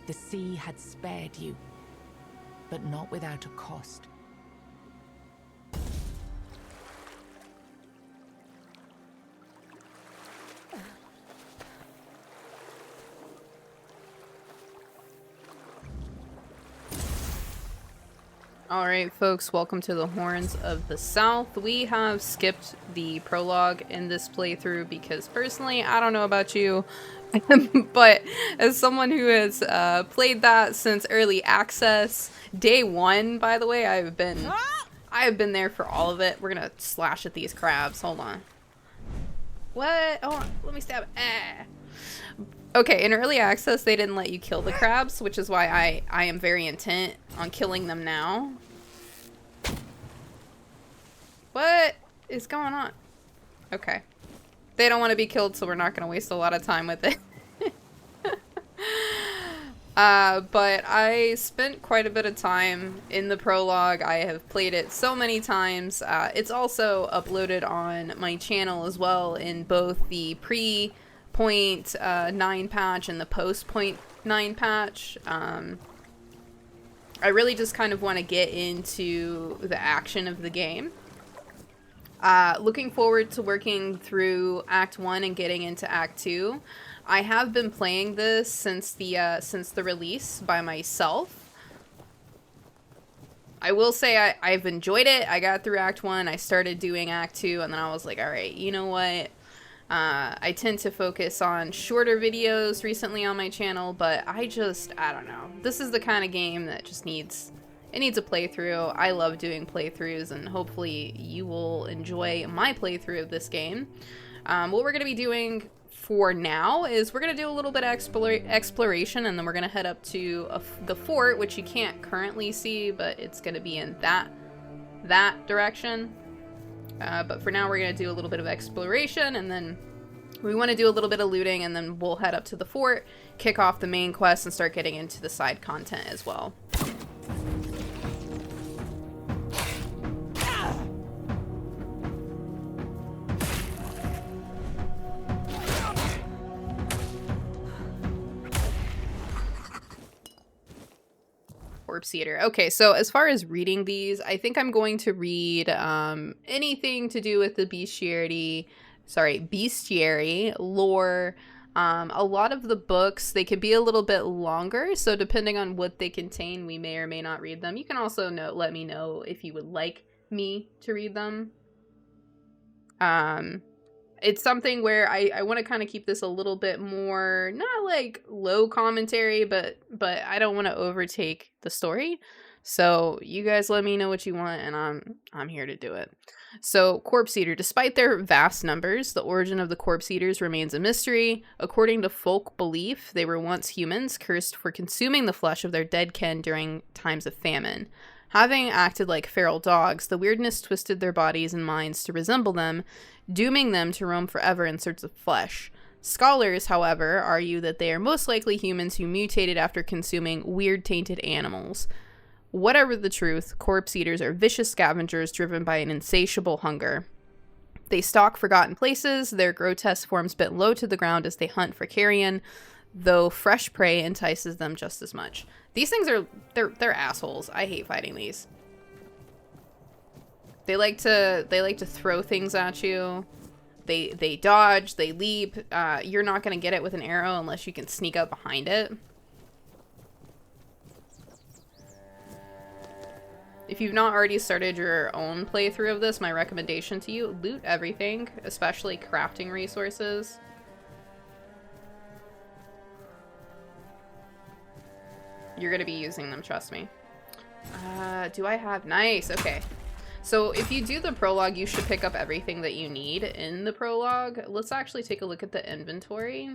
The sea had spared you, but not without a cost. Alright folks, welcome to the Horns of the South. We have skipped the prologue in this playthrough because personally, I don't know about you, but as someone who has played that since early access, day one by the way, I have been there for all of it. We're gonna slash at these crabs, hold on. What? Oh, let me stab it. Ah. Okay, in early access, they didn't let you kill the crabs, which is why I am very intent on killing them now. What is going on? Okay. They don't want to be killed, so we're not going to waste a lot of time with it. But I spent quite a bit of time in the prologue. I have played it so many times. It's also uploaded on my channel as well in both the pre.9 patch and the post.9 patch. I really just kind of want to get into the action of the game. Looking forward to working through Act 1 and getting into Act 2. I have been playing this since the release by myself. I will say I've enjoyed it. I got through Act 1, I started doing Act 2, and then I was like, alright, you know what? I tend to focus on shorter videos recently on my channel, but I don't know. This is the kind of game that just needs a playthrough. I love doing playthroughs, and hopefully you will enjoy my playthrough of this game. What we're going to be doing for now is we're going to do a little bit of exploration, and then we're going to head up to the fort, which you can't currently see, but it's going to be in that direction. But for now, we're going to do a little bit of exploration, and then we want to do a little bit of looting, and then we'll head up to the fort, kick off the main quest, and start getting into the side content as well. Corpse Eater. Okay, so as far as reading these, I think I'm going to read anything to do with the bestiary lore. A lot of the books, they can be a little bit longer, so depending on what they contain, we may or may not read them. You can also let me know if you would like me to read them. It's something where I want to kind of keep this a little bit more, not like low commentary, but I don't want to overtake the story. So you guys let me know what you want, and I'm here to do it. So, Corpse Eater. Despite their vast numbers, the origin of the Corpse Eaters remains a mystery. According to folk belief, they were once humans, cursed for consuming the flesh of their dead kin during times of famine. Having acted like feral dogs, the weirdness twisted their bodies and minds to resemble them, dooming them to roam forever in search of flesh. Scholars, however, argue that they are most likely humans who mutated after consuming weird tainted animals. Whatever the truth, corpse eaters are vicious scavengers driven by an insatiable hunger. They stalk forgotten places, their grotesque forms bent low to the ground as they hunt for carrion, though fresh prey entices them just as much. These things they're assholes. I hate fighting these. They like to throw things at you. They dodge, they leap. You're not gonna get it with an arrow unless you can sneak up behind it. If you've not already started your own playthrough of this, my recommendation to you, loot everything, especially crafting resources. You're gonna be using them, trust me. Do I have... Nice, okay. So if you do the prologue, you should pick up everything that you need in the prologue. Let's actually take a look at the inventory.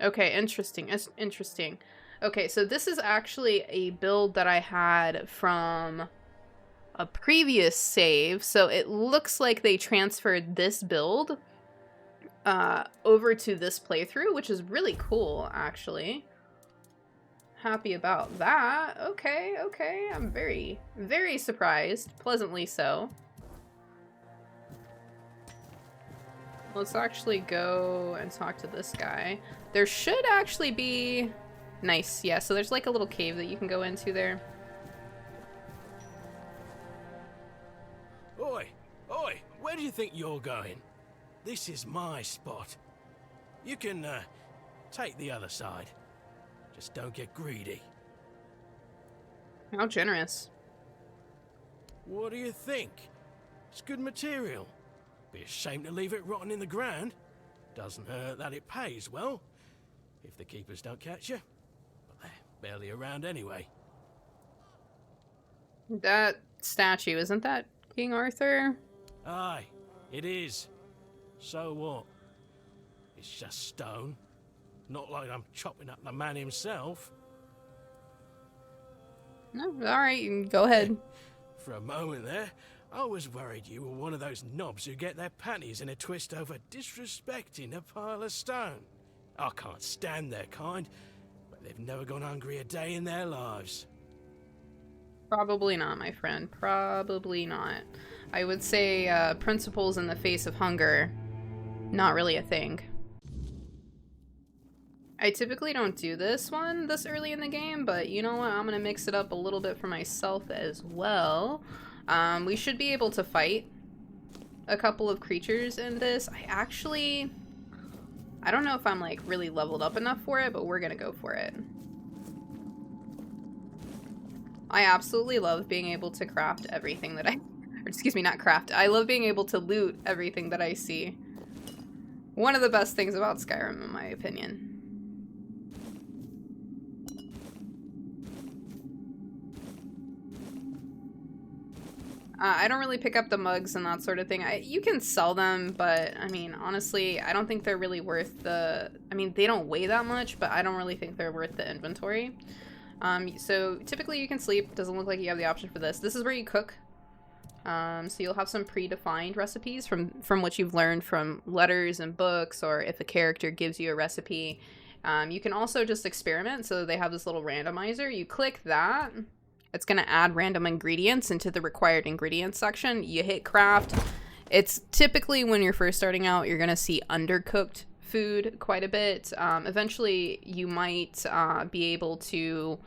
Okay, interesting. It's interesting. Okay, so this is actually a build that I had from a previous save. So it looks like they transferred this build over to this playthrough, which is really cool, actually. Happy about that. Okay, okay. I'm very, very surprised. Pleasantly so. Let's actually go and talk to this guy. There should actually be... Nice, yeah, so there's like a little cave that you can go into there. Oi! Oi! Where do you think you're going? This is my spot. You can, take the other side. Just don't get greedy. How generous. What do you think? It's good material. Be a shame to leave it rotting in the ground. Doesn't hurt that it pays well. If the keepers don't catch you. But they're barely around anyway. That statue, isn't that King Arthur? Aye, it is. So what? It's just stone. Not like I'm chopping up the man himself. No, alright, you can go ahead. For a moment there, I was worried you were one of those knobs who get their panties in a twist over disrespecting a pile of stone. I can't stand their kind, but they've never gone hungry a day in their lives. Probably not, my friend. Probably not. I would say principles in the face of hunger, not really a thing. I typically don't do this one this early in the game, but you know what? I'm going to mix it up a little bit for myself as well. We should be able to fight a couple of creatures in this. I don't know if I'm like really leveled up enough for it, but we're going to go for it. I absolutely love being able to craft everything that or excuse me, not craft. I love being able to loot everything that I see. One of the best things about Skyrim, in my opinion. I don't really pick up the mugs and that sort of thing. You can sell them, but I mean, honestly, I don't think they're really worth the... I mean, they don't weigh that much, but I don't really think they're worth the inventory. So typically you can sleep. Doesn't look like you have the option for this. This is where you cook. So you'll have some predefined recipes from what you've learned from letters and books, or if a character gives you a recipe. You can also just experiment. So they have this little randomizer. You click that. It's going to add random ingredients into the required ingredients section. You hit craft. It's typically when you're first starting out, you're going to see undercooked food quite a bit. Eventually, you might be able to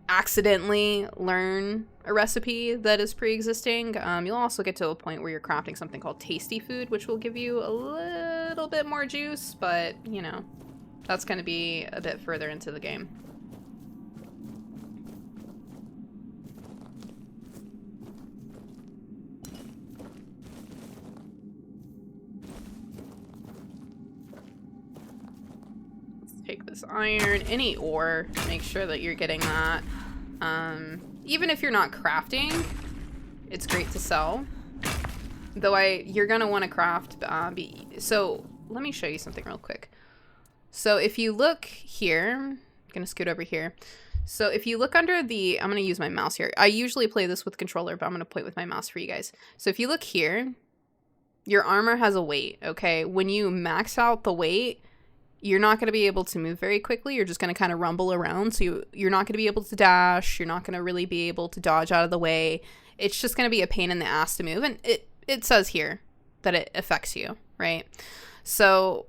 accidentally learn a recipe that is pre-existing. You'll also get to a point where you're crafting something called tasty food, which will give you a little bit more juice, but, you know, that's going to be a bit further into the game. Take this iron, any ore, make sure that you're getting that. Even if you're not crafting, it's great to sell. Though you're gonna want to craft, so let me show you something real quick. So if you look here, I'm gonna scoot over here. So if you look under the, I'm gonna use my mouse here. I usually play this with controller, but I'm gonna point with my mouse for you guys. So if you look here, your armor has a weight, okay? When you max out the weight, you're not going to be able to move very quickly. You're just going to kind of rumble around. So you're not going to be able to dash. You're not going to really be able to dodge out of the way. It's just going to be a pain in the ass to move. And it says here that it affects you, right? So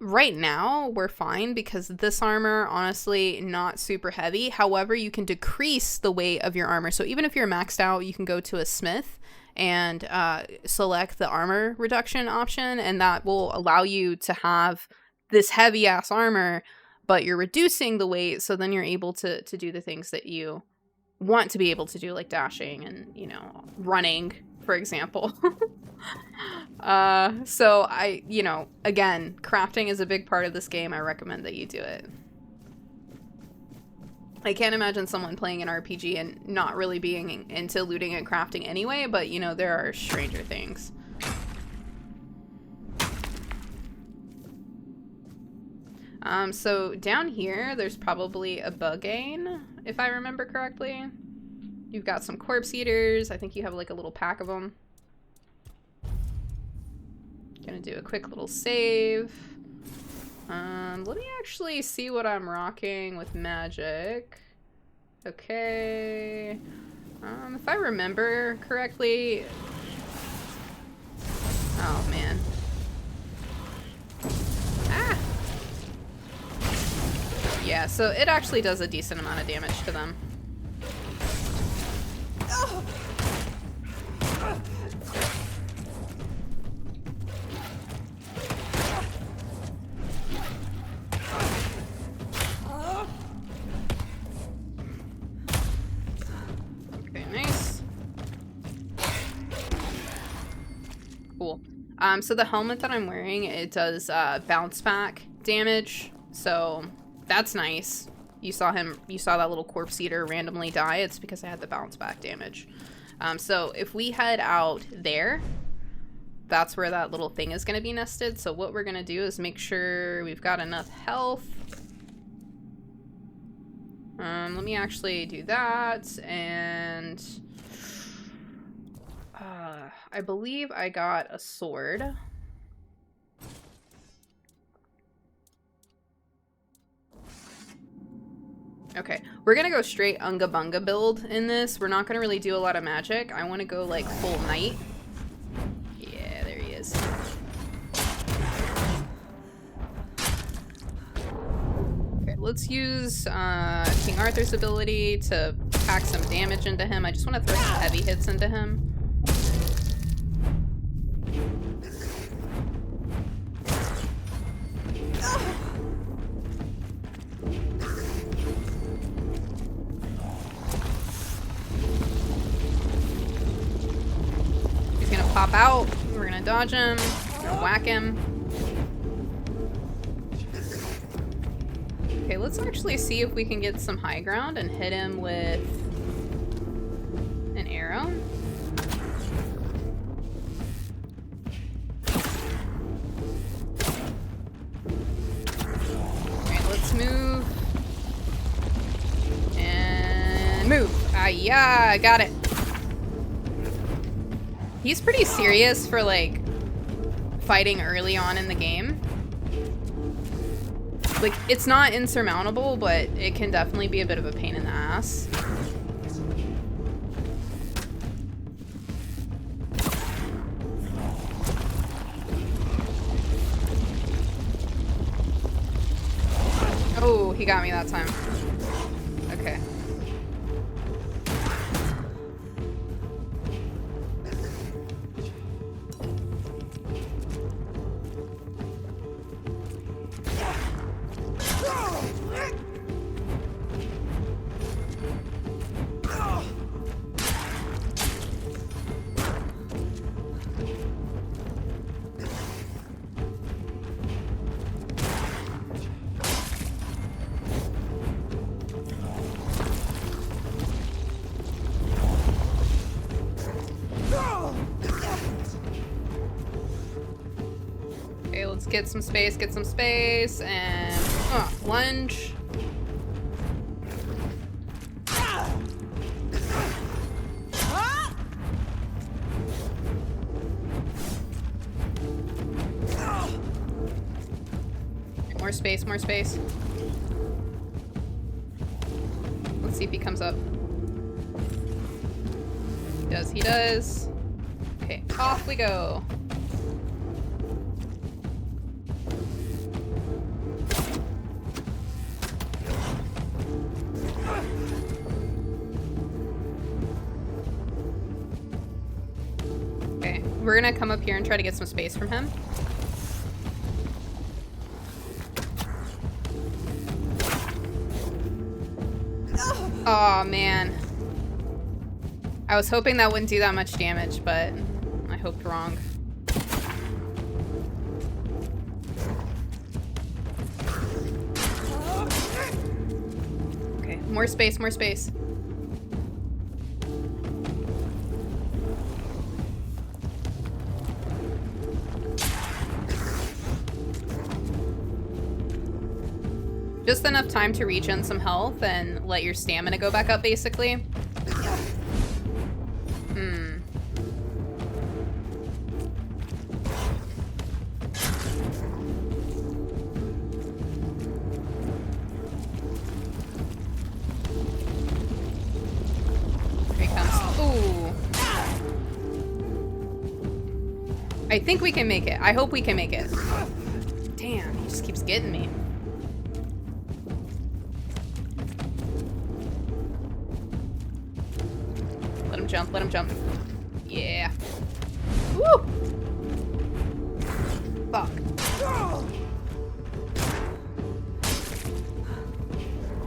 right now we're fine because this armor, honestly, not super heavy. However, you can decrease the weight of your armor. So even if you're maxed out, you can go to a smith and select the armor reduction option. And that will allow you to have this heavy ass armor, but you're reducing the weight, so then you're able to do the things that you want to be able to do, like dashing and, you know, running, for example. So you know, again, crafting is a big part of this game. I recommend that you do it. I can't imagine someone playing an RPG and not really being into looting and crafting anyway, but you know, there are stranger things. So down here, there's probably a Bugain, if I remember correctly. You've got some corpse eaters. I think you have like a little pack of them. Gonna do a quick little save. Let me actually see what I'm rocking with magic. Okay. If I remember correctly... Oh, man. Yeah, so it actually does a decent amount of damage to them. Okay, nice. Cool. So the helmet that I'm wearing, it does bounce back damage, so that's nice. You saw that little corpse eater randomly die. It's because I had the bounce back damage. So if we head out there, that's where that little thing is going to be nested. So what we're going to do is make sure we've got enough health. Let me actually do that, and I believe I got a sword. Okay, we're gonna go straight Unga Bunga build in this. We're not gonna really do a lot of magic. I want to go like full knight. Yeah, there he is. Okay, let's use King Arthur's ability to pack some damage into him. I just want to throw some heavy hits into him. Pop out. We're gonna dodge him. We're gonna whack him. Okay, let's actually see if we can get some high ground and hit him with an arrow. Okay, let's move. And move. Ah, yeah, I got it. He's pretty serious for, like, fighting early on in the game. Like, it's not insurmountable, but it can definitely be a bit of a pain in the ass. Oh, he got me that time. Okay. Get some space, and lunge. More space, more space. Let's see if he comes up. He does. Okay, off we go. We're gonna come up here and try to get some space from him. Oh man. I was hoping that wouldn't do that much damage, but I hoped wrong. Okay, more space, more space. Just enough time to regen some health and let your stamina go back up, basically. Here he comes. Ooh. I think we can make it. I hope we can make it. Damn, he just keeps getting me. him jump, let him jump. Yeah. Woo! Fuck.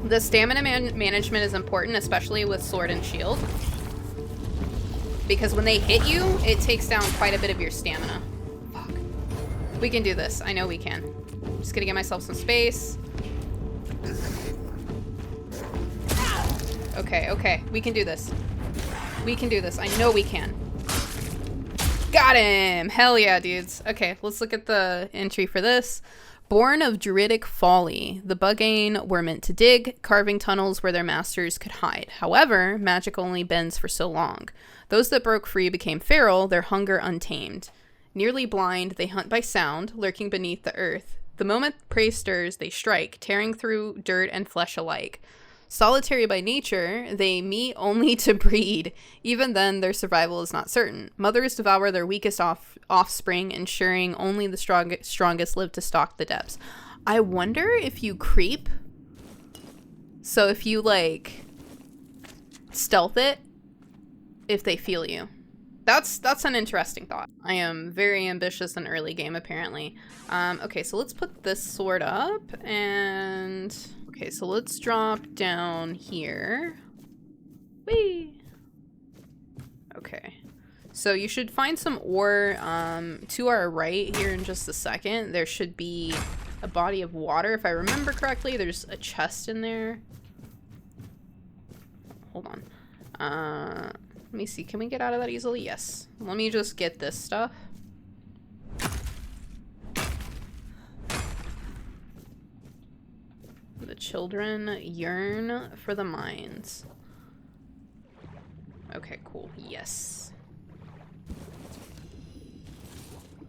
The stamina management is important, especially with sword and shield. Because when they hit you, it takes down quite a bit of your stamina. Fuck. We can do this. I know we can. Just gonna get myself some space. Okay, okay. We can do this. We can do this. I know we can. Got him! Hell yeah, dudes. Okay, let's look at the entry for this. Born of druidic folly, the Buggane were meant to dig, carving tunnels where their masters could hide. However, magic only bends for so long. Those that broke free became feral, their hunger untamed. Nearly blind, they hunt by sound, lurking beneath the earth. The moment prey stirs, they strike, tearing through dirt and flesh alike. Solitary by nature, they meet only to breed. Even then, their survival is not certain. Mothers devour their weakest offspring, ensuring only the strongest live to stalk the depths. I wonder if you creep. So if you, like, stealth it, if they feel you. That's an interesting thought. I am very ambitious in early game, apparently. Okay, so let's put this sword up, and... Okay, so let's drop down here. Whee! Okay. So you should find some ore to our right here in just a second. There should be a body of water. If I remember correctly, there's a chest in there. Hold on. Let me see. Can we get out of that easily? Yes. Let me just get this stuff. The children yearn for the mines. Okay, cool. Yes.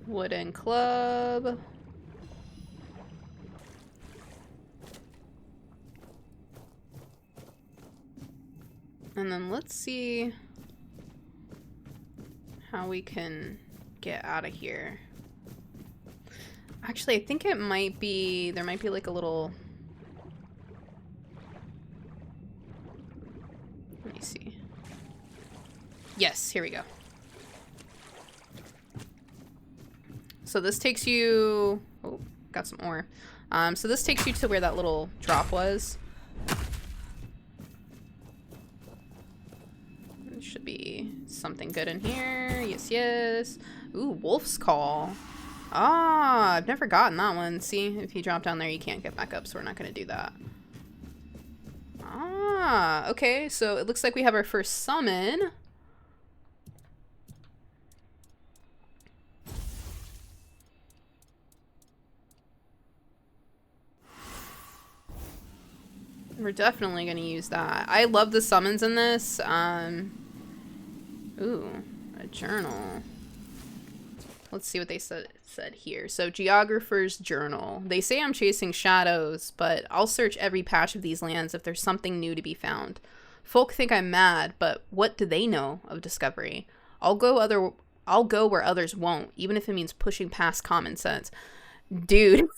Wooden club. And then let's see how we can get out of here. Actually, I think it might be, there might be like a little... Let me see. Yes, here we go. So this takes you... Oh, got some ore. So this takes you to where that little drop was. There should be something good in here. Yes, yes. Ooh, Wolf's Call. Ah, I've never gotten that one. See, if you drop down there, you can't get back up, so we're not going to do that. Ah, okay, so it looks like we have our first summon. We're definitely going to use that. I love the summons in this. Ooh, a journal. Let's see what they said here. So, Geographer's Journal. They say I'm chasing shadows, but I'll search every patch of these lands if there's something new to be found. Folk think I'm mad, but what do they know of discovery? I'll go where others won't, even if it means pushing past common sense. Dude.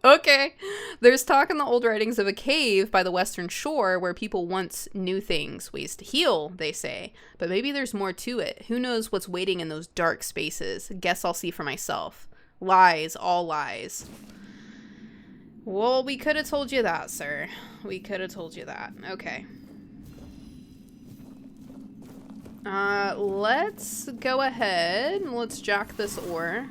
Okay. There's talk in the old writings of a cave by the western shore where people once knew things, ways to heal, they say. But maybe there's more to it. Who knows what's waiting in those dark spaces? Guess I'll see for myself. Lies, all lies. Well, we could have told you that, sir. We could have told you that. Okay. Let's go ahead and let's jack this ore.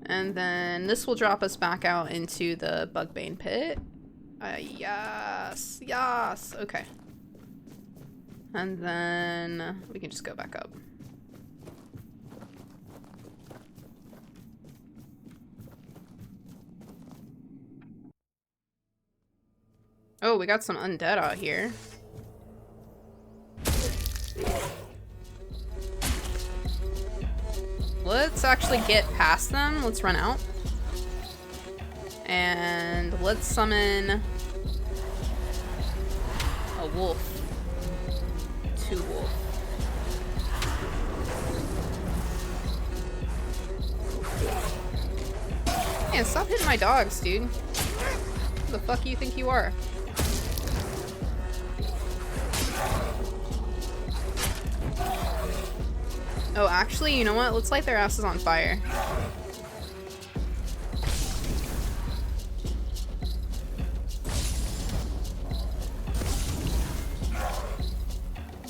And then this will drop us back out into the Bugbane pit. Yes, yes, okay. And then we can just go back up. Oh, we got some undead out here. Let's actually get past them. Let's run out. And let's summon a wolf. 2 wolf. Man, stop hitting my dogs, dude. Who the fuck do you think you are? Oh, actually, you know what? Let's light their asses on fire.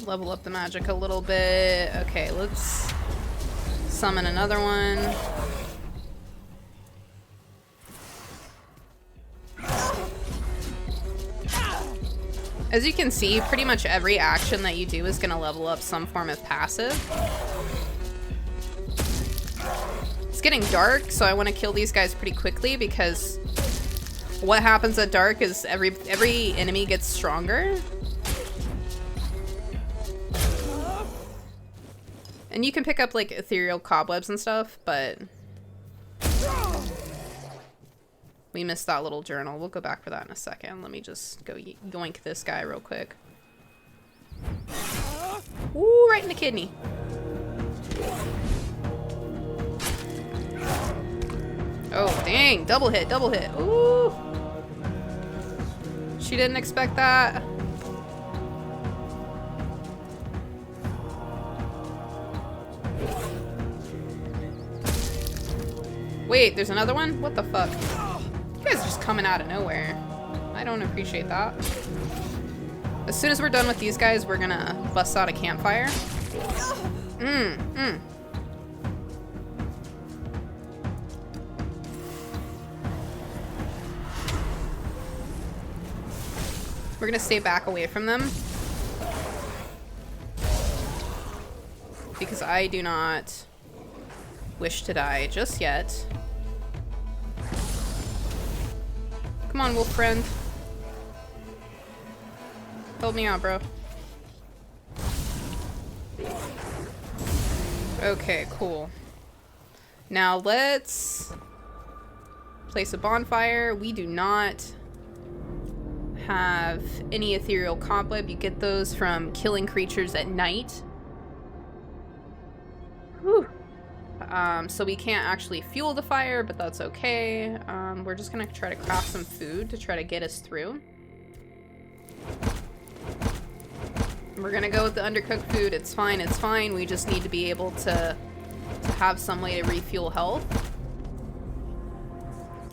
Level up the magic a little bit. Okay, let's summon another one. As you can see, pretty much every action that you do is going to level up some form of passive. It's getting dark, so I want to kill these guys pretty quickly because what happens at dark is every enemy gets stronger. And you can pick up like ethereal cobwebs and stuff, but we missed that little journal. We'll go back for that in a second. Let me just go yoink this guy real quick. Ooh, right in the kidney. Oh, dang. Double hit, double hit. Ooh. She didn't expect that. Wait, there's another one? What the fuck? You guys are just coming out of nowhere. I don't appreciate that. As soon as we're done with these guys, we're gonna bust out a campfire. We're gonna stay back away from them. Because I do not wish to die just yet. Come on, wolf friend. Help me out, bro. Okay, cool. Now let's place a bonfire. We do not have any ethereal cobweb. You get those from killing creatures at night. Whew. So we can't actually fuel the fire, but that's okay. We're just gonna try to craft some food to try to get us through. We're gonna go with the undercooked food. It's fine, it's fine. We just need to be able to have some way to refuel health.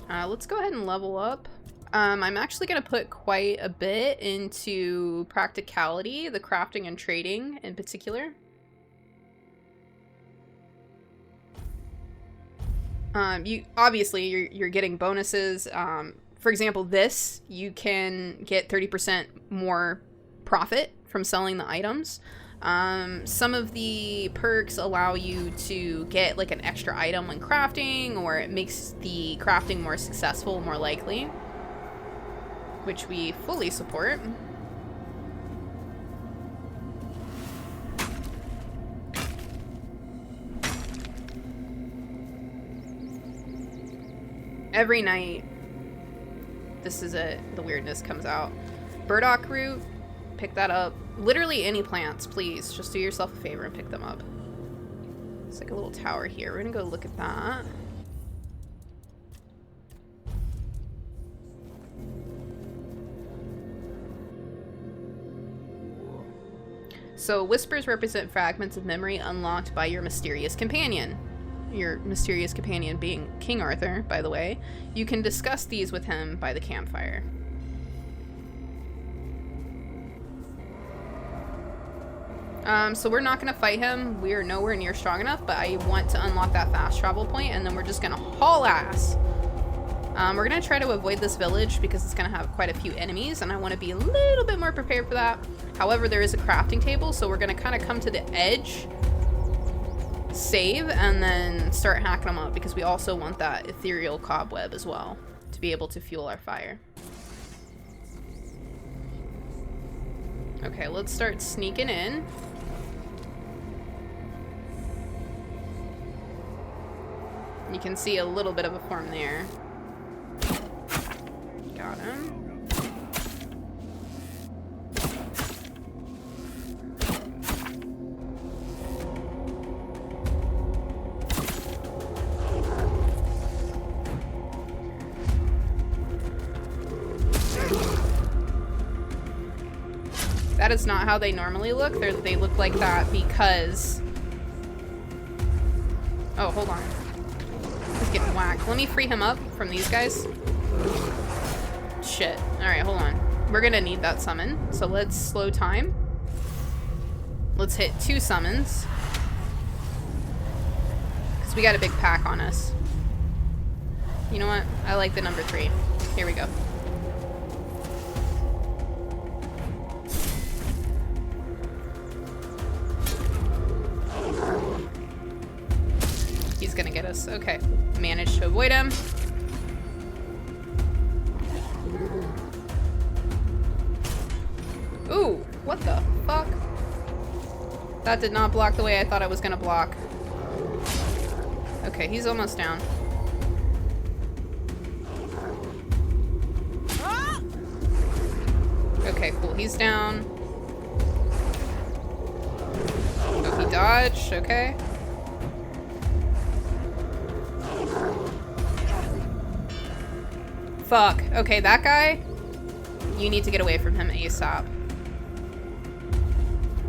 Let's go ahead and level up. I'm actually gonna put quite a bit into practicality, the crafting and trading in particular. You obviously you're getting bonuses. For example, this you can get 30% more profit from selling the items. Some of the perks allow you to get like an extra item when crafting, or it makes the crafting more successful, more likely, which we fully support. Every night, this is it, the weirdness comes out. Burdock root, pick that up. Literally any plants, please. Just do yourself a favor and pick them up. It's like a little tower here. We're gonna go look at that. So whispers represent fragments of memory unlocked by your mysterious companion. Your mysterious companion being King Arthur, by the way. You can discuss these with him by the campfire. So we're not going to fight him. We are nowhere near strong enough, but I want to unlock that fast travel point, and then we're just going to haul ass. We're going to try to avoid this village because it's going to have quite a few enemies, and I want to be a little bit more prepared for that. However, there is a crafting table, so we're going to kind of come to the edge, save, and then start hacking them up, because we also want that ethereal cobweb as well to be able to fuel our fire. Okay, let's start sneaking in. You can see a little bit of a form there. Got him. That is not how they normally look. They look like that because Oh, hold on. He's getting whacked. Let me free him up from these guys. Shit. Alright, hold on. We're gonna need that summon. So let's slow time. Let's hit 2 summons. Because we got a big pack on us. You know what? I like the number 3. Here we go. He's gonna get us. Okay. Managed to avoid him. Ooh, what the fuck? That did not block the way I thought it was gonna block. Okay, he's almost down. Okay, cool. He's down. Oh, he dodged. Okay. Fuck. Okay, that guy, you need to get away from him ASAP.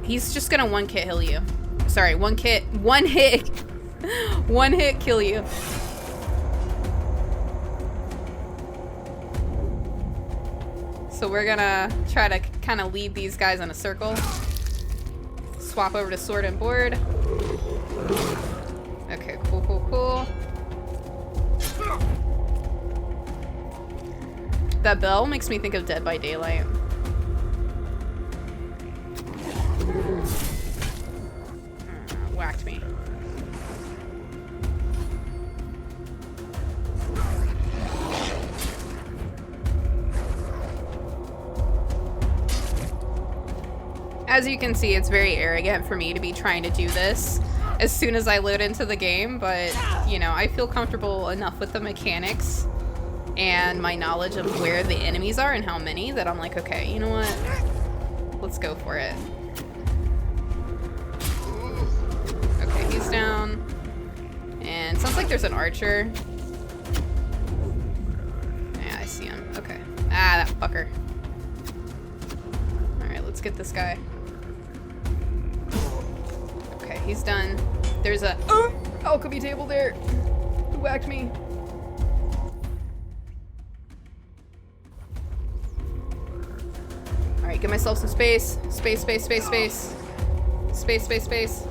He's just gonna one hit kill you. Sorry, one hit kill you. So we're gonna try to kind of lead these guys in a circle. Swap over to sword and board. Okay, cool, cool, cool. That bell makes me think of Dead by Daylight. Whacked me. As you can see, it's very arrogant for me to be trying to do this as soon as I load into the game, but, you know, I feel comfortable enough with the mechanics and my knowledge of where the enemies are and how many that I'm like, okay, you know what? Let's go for it. Okay, he's down. And sounds like there's an archer. Yeah, I see him. Okay. Ah, that fucker. Alright, let's get this guy. Okay, he's done. There's a alchemy table there. Who whacked me? Alright, give myself some space. Space, space, space, space. Space, space, space.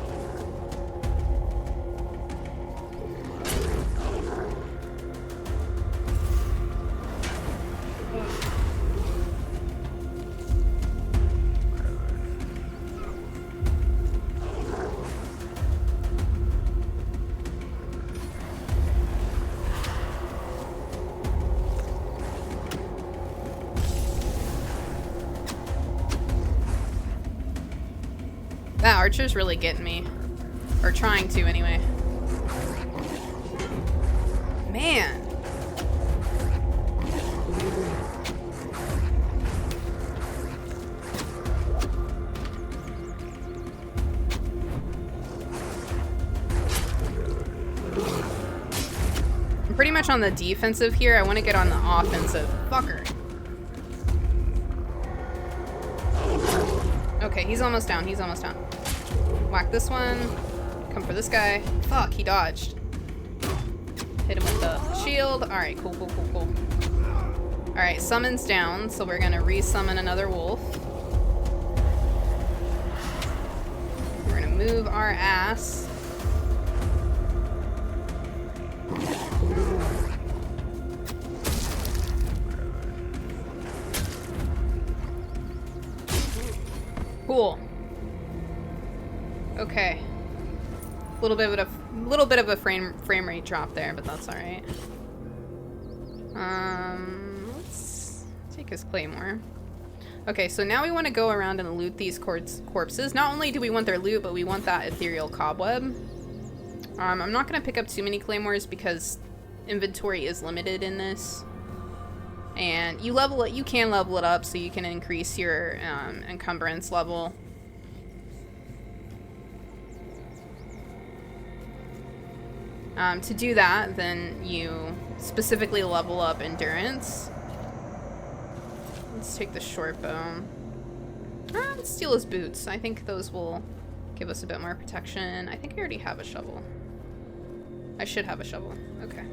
That archer's really getting me. Or trying to, anyway. Man. I'm pretty much on the defensive here. I want to get on the offensive. Fucker. Okay, he's almost down. He's almost down. Whack this one. Come for this guy. Fuck, he dodged. Hit him with the shield. Alright, cool, cool, cool, cool. Alright, summon's down, so we're gonna re-summon another wolf. We're gonna move our ass. Cool. Okay. Little bit of a frame rate drop there, but that's all right. Let's take his claymore. Okay, so now we want to go around and loot these corpses. Not only do we want their loot, but we want that ethereal cobweb. I'm not gonna pick up too many claymores because inventory is limited in this. And you can level it up so you can increase your encumbrance level. To do that, then you specifically level up endurance. Let's take the short bow. Let's steal his boots. I think those will give us a bit more protection. I think I already have a shovel. I should have a shovel. Okay.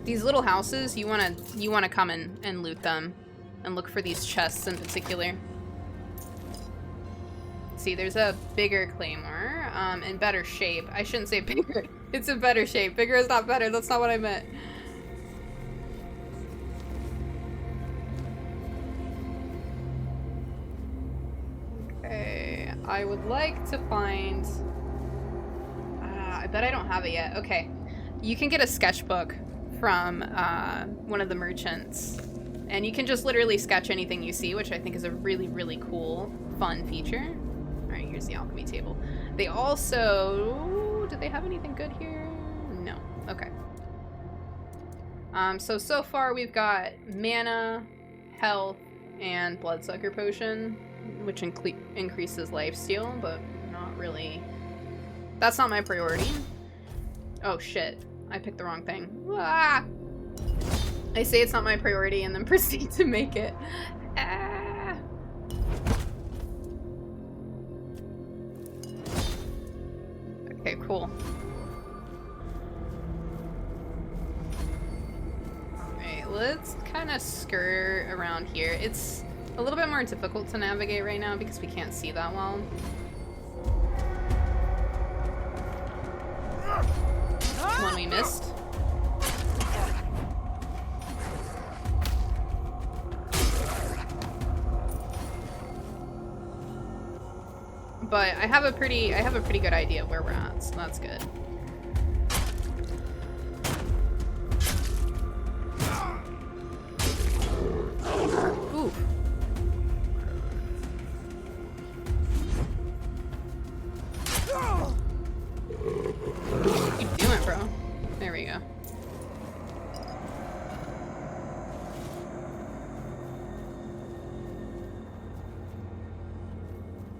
These little houses, you wanna come in and loot them, and look for these chests in particular. See, there's a bigger claymore, in better shape. I shouldn't say bigger. It's in better shape. Bigger is not better. That's not what I meant. Okay, I would like to find... I bet I don't have it yet. Okay, you can get a sketchbook from one of the merchants, and you can just literally sketch anything you see, which I think is a really, really cool, fun feature. Alright, here's the alchemy table. They also... Did they have anything good here? No. Okay. So far we've got mana, health, and bloodsucker potion, which increases lifesteal, but not really... That's not my priority. Oh shit. I picked the wrong thing. Ah! I say it's not my priority and then proceed to make it. Ah! Okay, cool. Alright, let's kind of skirt around here. It's a little bit more difficult to navigate right now because we can't see that well. One we missed. But I have a pretty good idea of where we're at, so that's good. Ooh. What are you doing, bro? There we go.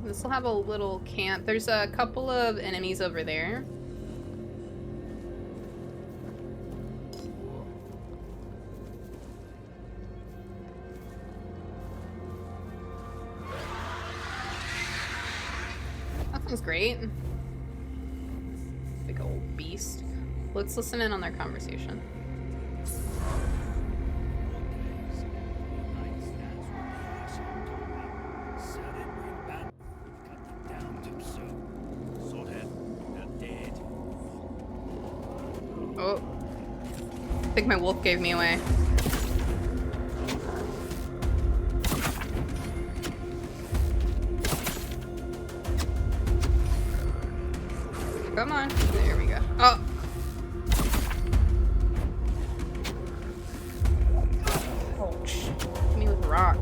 This will have a little camp. There's a couple of enemies over there. That sounds great. Big old beast. Let's listen in on their conversation. Oh. I think my wolf gave me away. Come on. There we go. Oh! Ouch. Hit me with a rock.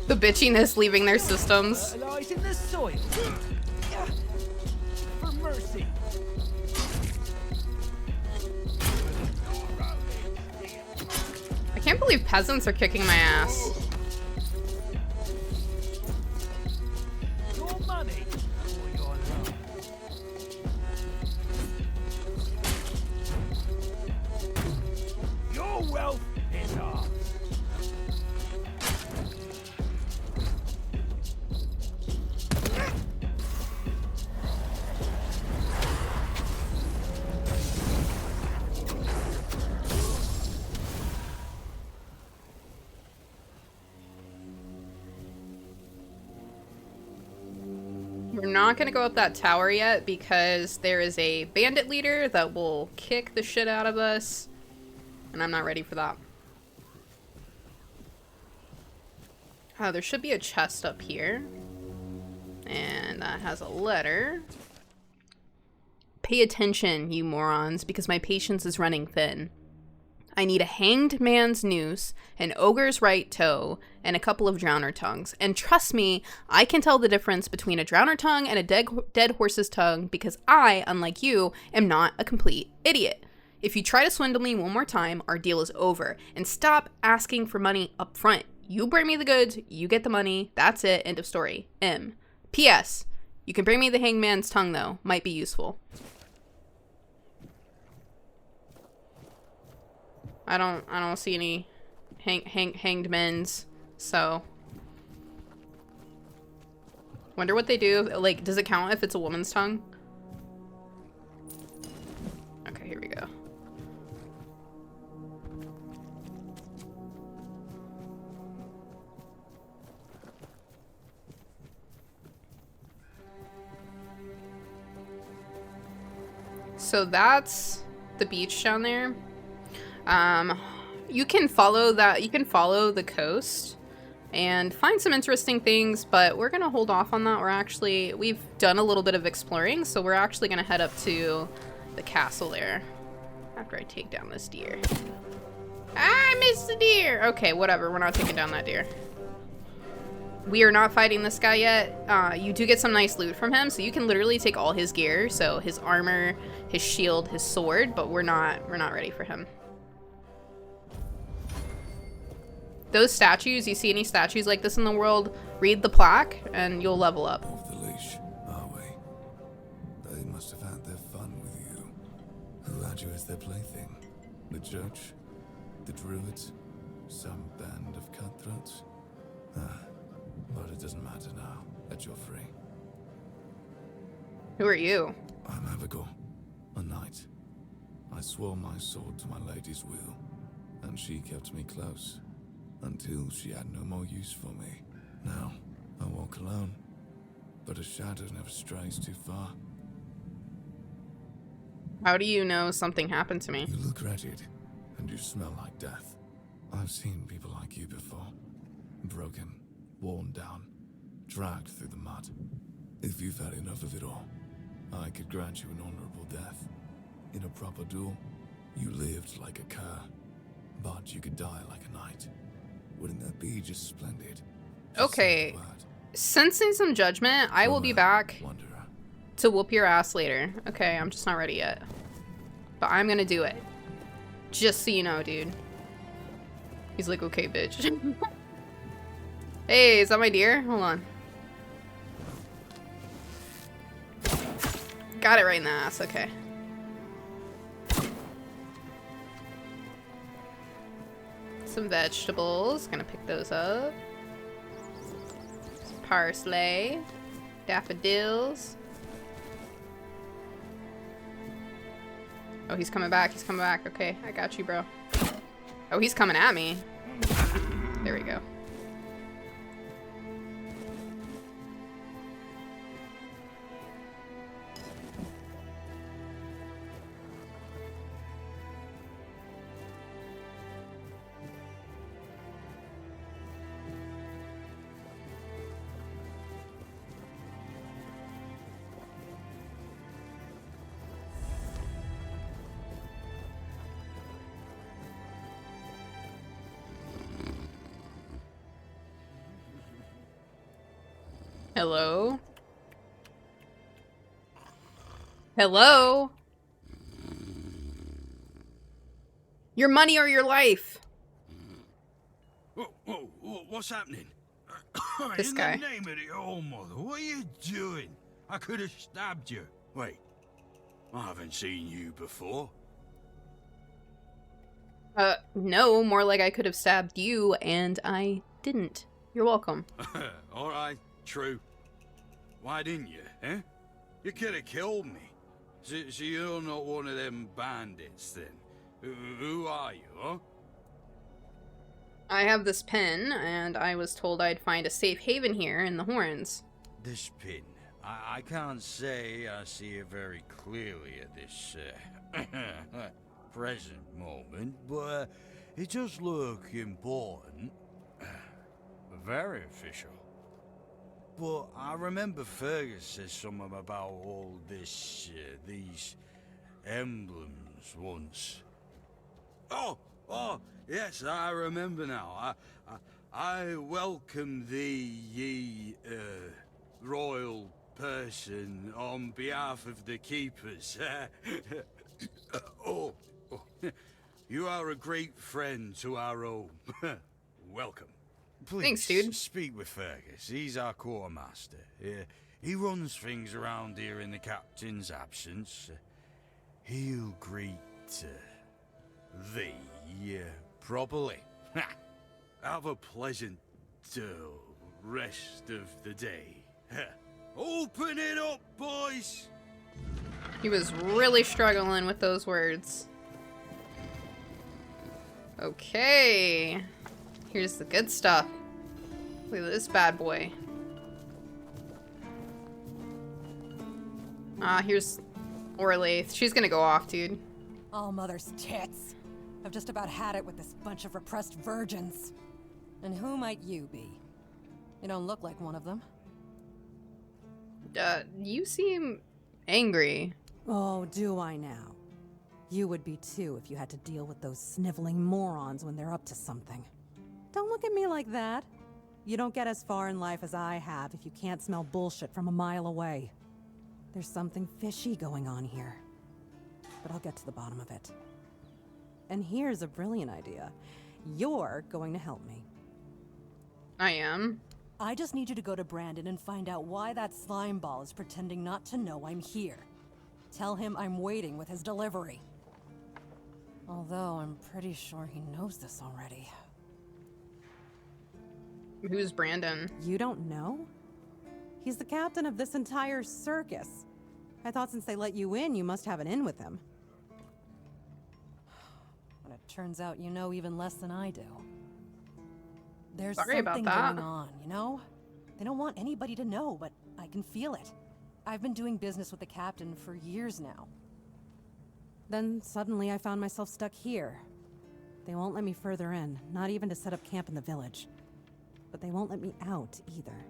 The bitchiness leaving their systems. Lies in the soil. For mercy. I can't believe peasants are kicking my ass. Your money or your love. Your wealth is ours. We're not gonna go up that tower yet because there is a bandit leader that will kick the shit out of us, and I'm not ready for that. Oh, there should be a chest up here, and that has a letter. Pay attention, you morons, because my patience is running thin. I need a hanged man's noose, an ogre's right toe, and a couple of drowner tongues. And trust me, I can tell the difference between a drowner tongue and a dead horse's tongue because I, unlike you, am not a complete idiot. If you try to swindle me one more time, our deal is over. And stop asking for money up front. You bring me the goods, you get the money, that's it, end of story. M. P.S. You can bring me the hangman's tongue, though. Might be useful. I don't see any hanged men's, so. Wonder what they do. Like, does it count if it's a woman's tongue? Okay, here we go. So that's the beach down there. You can follow that. You can follow the coast and find some interesting things, but we're gonna hold off on that. We've done a little bit of exploring, so we're actually gonna head up to the castle there after I take down this deer. I missed the deer. Okay, whatever. We're not taking down that deer. We are not fighting this guy yet. You do get some nice loot from him, so you can literally take all his gear, so his armor, his shield, his sword, but we're not ready for him. Those statues, you see any statues like this in the world, read the plaque and you'll level up. Off the leash, are we? They must have had their fun with you. Who had you as their plaything? The church? The druids? Some band of cutthroats? But it doesn't matter now that you're free. Who are you? I'm Abigail, a knight. I swore my sword to my lady's will, and she kept me close until she had no more use for me. Now, I walk alone, but a shadow never strays too far. How do you know something happened to me? You look wretched, and you smell like death. I've seen people like you before. Broken, worn down, dragged through the mud. If you've had enough of it all, I could grant you an honorable death. In a proper duel, you lived like a cur, but you could die like a knight. Wouldn't that be just splendid? Just Okay. say the word. Sensing some judgment, I will be back Wanderer. to whoop your ass later. Okay, I'm just not ready yet. But I'm gonna do it. Just so you know, dude. He's like, okay, bitch. Hey, is that my deer? Hold on. Got it right in the ass, okay. Some vegetables, gonna pick those up. Some parsley, daffodils. Oh, he's coming back, okay, I got you, bro. Oh, he's coming at me. There we go. Hello? Hello? Your money or your life? What's happening? This guy. In the name of the old mother, what are you doing? I could have stabbed you. Wait, I haven't seen you before. No, more like I could have stabbed you, and I didn't. You're welcome. All right, true. Why didn't you, eh? You could have killed me. So you're not one of them bandits, then? Who are you, huh? I have this pen, and I was told I'd find a safe haven here in the Horns. This pin. I can't say I see it very clearly at this present moment, but it does look important. Very official. But I remember Fergus said something about all this, these emblems once. Oh, yes, I remember now. I welcome thee, ye, royal person, on behalf of the keepers. You are a great friend to our home. Welcome. Please, Thanks, dude. speak with Fergus. He's our quartermaster. He runs things around here in the captain's absence. He'll greet thee properly. Have a pleasant rest of the day. Open it up, boys! He was really struggling with those words. Okay. Here's the good stuff. Look at this bad boy. Here's Orlaith. She's gonna go off, dude. All mother's tits. I've just about had it with this bunch of repressed virgins. And who might you be? You don't look like one of them. You seem angry. Oh, do I now? You would be too if you had to deal with those sniveling morons when they're up to something. Don't look at me like that. You don't get as far in life as I have if you can't smell bullshit from a mile away. There's something fishy going on here. But I'll get to the bottom of it. And here's a brilliant idea. You're going to help me. I am. I just need you to go to Brandon and find out why that slime ball is pretending not to know I'm here. Tell him I'm waiting with his delivery. Although I'm pretty sure he knows this already. Who's Brandon? You don't know? He's the captain of this entire circus. I thought since they let you in, you must have an in with him. But it turns out you know even less than I do. There's Sorry about something that. going on, you know? They don't want anybody to know, but I can feel it. I've been doing business with the captain for years now. Then suddenly I found myself stuck here. They won't let me further in, not even to set up camp in the village. But they won't let me out either.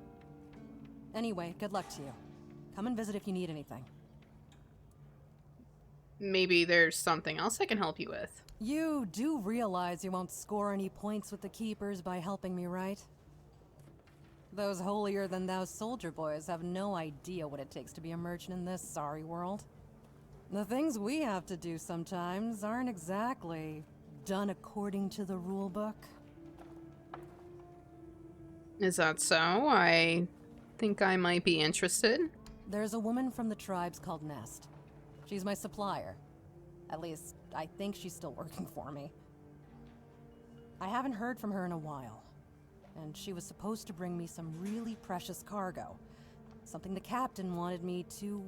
Anyway, good luck to you. Come and visit if you need anything. Maybe there's something else I can help you with. You do realize you won't score any points with the Keepers by helping me, right? Those holier-than-thou soldier boys have no idea what it takes to be a merchant in this sorry world. The things we have to do sometimes aren't exactly done according to the rulebook. Is that so? I think I might be interested. There's a woman from the tribes called Nest. She's my supplier. At least, I think she's still working for me. I haven't heard from her in a while. And she was supposed to bring me some really precious cargo. Something the captain wanted me to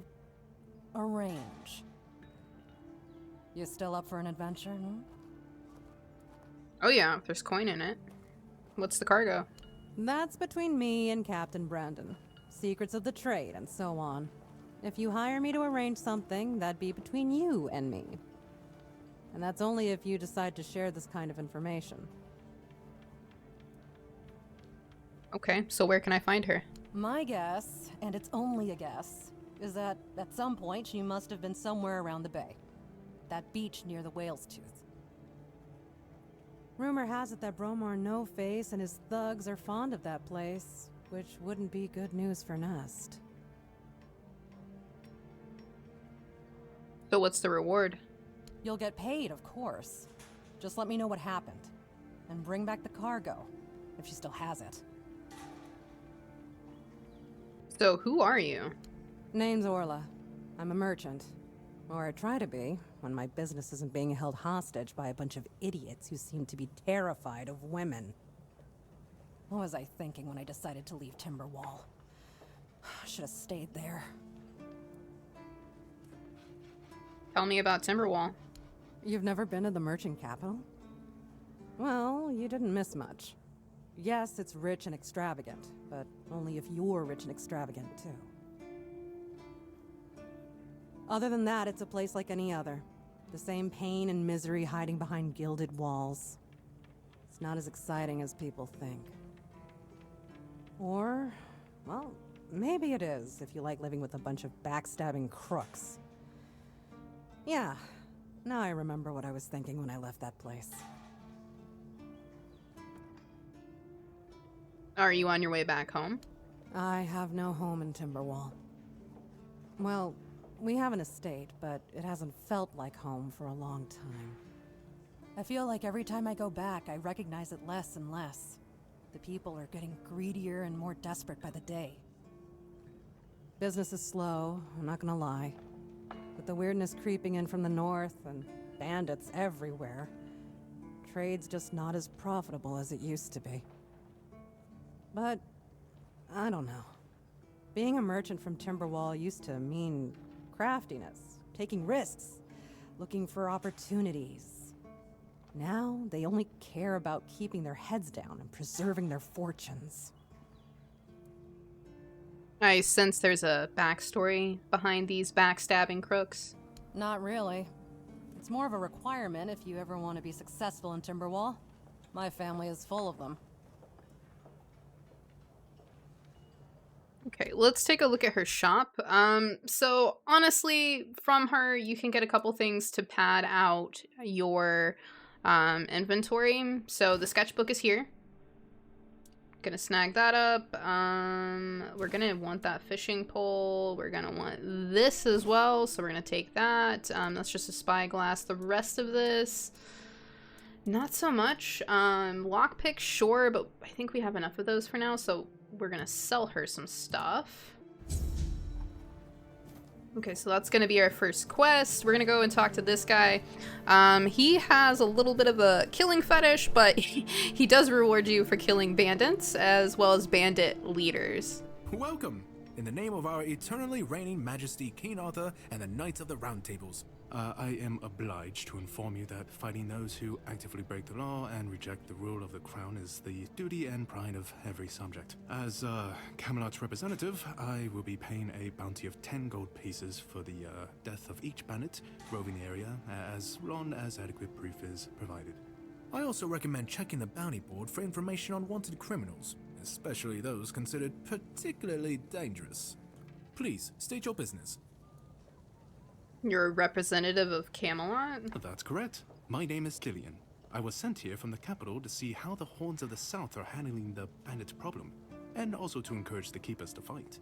arrange. You still up for an adventure, hmm? Oh yeah, there's coin in it. What's the cargo? That's between me and Captain Brandon. Secrets of the trade and so on. If you hire me to arrange something, that'd be between you and me. And that's only if you decide to share this kind of information. Okay, so where can I find her? My guess, and it's only a guess, is that at some point she must have been somewhere around the bay. That beach near the Whale's Tooth. Rumor has it that Bromar No-Face and his thugs are fond of that place, which wouldn't be good news for Nest. So what's the reward? You'll get paid, of course. Just let me know what happened. And bring back the cargo, if she still has it. So who are you? Name's Orla. I'm a merchant. Or I try to be, when my business isn't being held hostage by a bunch of idiots who seem to be terrified of women. What was I thinking when I decided to leave Timberwall? Should have stayed there. Tell me about Timberwall. You've never been to the merchant capital? Well, you didn't miss much. Yes, it's rich and extravagant, but only if you're rich and extravagant, too. Other than that, it's a place like any other. The same pain and misery hiding behind gilded walls. It's not as exciting as people think. Or, well, maybe it is, if you like living with a bunch of backstabbing crooks. Yeah, now I remember what I was thinking when I left that place. Are you on your way back home? I have no home in Timberwall. Well, we have an estate, but it hasn't felt like home for a long time. I feel like every time I go back, I recognize it less and less. The people are getting greedier and more desperate by the day. Business is slow, I'm not gonna lie. With the weirdness creeping in from the north and bandits everywhere, trade's just not as profitable as it used to be. But, I don't know. Being a merchant from Timberwall used to mean craftiness, taking risks, looking for opportunities. Now, they only care about keeping their heads down and preserving their fortunes. I sense there's a backstory behind these backstabbing crooks. Not really. It's more of a requirement if you ever want to be successful in Timberwall. My family is full of them. Okay, let's take a look at her shop. So honestly, from her, you can get a couple things to pad out your inventory. So the sketchbook is here. Gonna snag that up. We're gonna want that fishing pole. We're gonna want this as well, so we're gonna take that. That's just a spyglass. The rest of this, not so much. Lockpick, sure, but I think we have enough of those for now, so we're gonna sell her some stuff. Okay, so that's gonna be our first quest. We're gonna go and talk to this guy. He has a little bit of a killing fetish, but he does reward you for killing bandits as well as bandit leaders. Welcome! In the name of our eternally reigning majesty, King Arthur, and the Knights of the Round Tables. I am obliged to inform you that fighting those who actively break the law and reject the rule of the crown is the duty and pride of every subject. As Camelot's representative, I will be paying a bounty of 10 gold pieces for the death of each bandit roving the area, as long as adequate proof is provided. I also recommend checking the bounty board for information on wanted criminals, especially those considered particularly dangerous. Please, state your business. You're a representative of Camelot? That's correct. My name is Lillian. I was sent here from the capital to see how the Horns of the South are handling the bandit problem, and also to encourage the keepers to fight.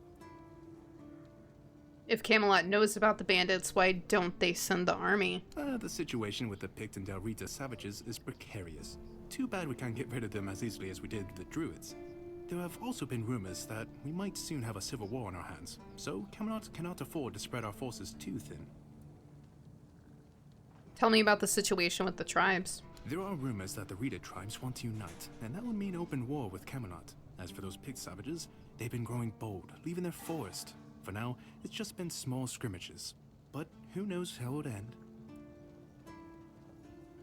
If Camelot knows about the bandits, why don't they send the army? The situation with the Pict and Del Rita savages is precarious. Too bad we can't get rid of them as easily as we did the Druids. There have also been rumors that we might soon have a civil war on our hands, so Camelot cannot afford to spread our forces too thin. Tell me about the situation with the tribes. There are rumors that the Rita tribes want to unite, and that would mean open war with Camelot. As for those Pict savages, they've been growing bold, leaving their forest. For now, it's just been small scrimmages. But who knows how it would end.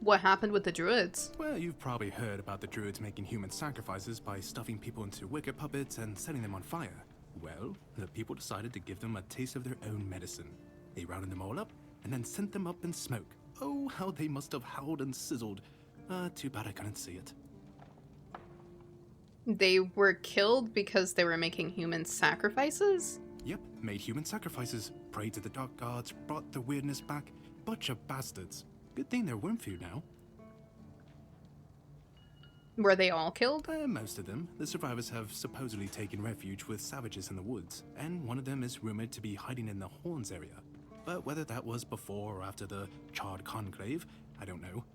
What happened with the Druids? Well, you've probably heard about the Druids making human sacrifices by stuffing people into wicker puppets and setting them on fire. Well, the people decided to give them a taste of their own medicine. They rounded them all up and then sent them up in smoke. Oh, how they must have howled and sizzled. Too bad I couldn't see it. They were killed because they were making human sacrifices? Yep, made human sacrifices, prayed to the dark gods, brought the weirdness back. Bunch of bastards. Good thing they're Wyrmfood now. Were they all killed? Most of them. The survivors have supposedly taken refuge with savages in the woods, and one of them is rumored to be hiding in the Horns area. But whether that was before or after the Charred Conclave, I don't know.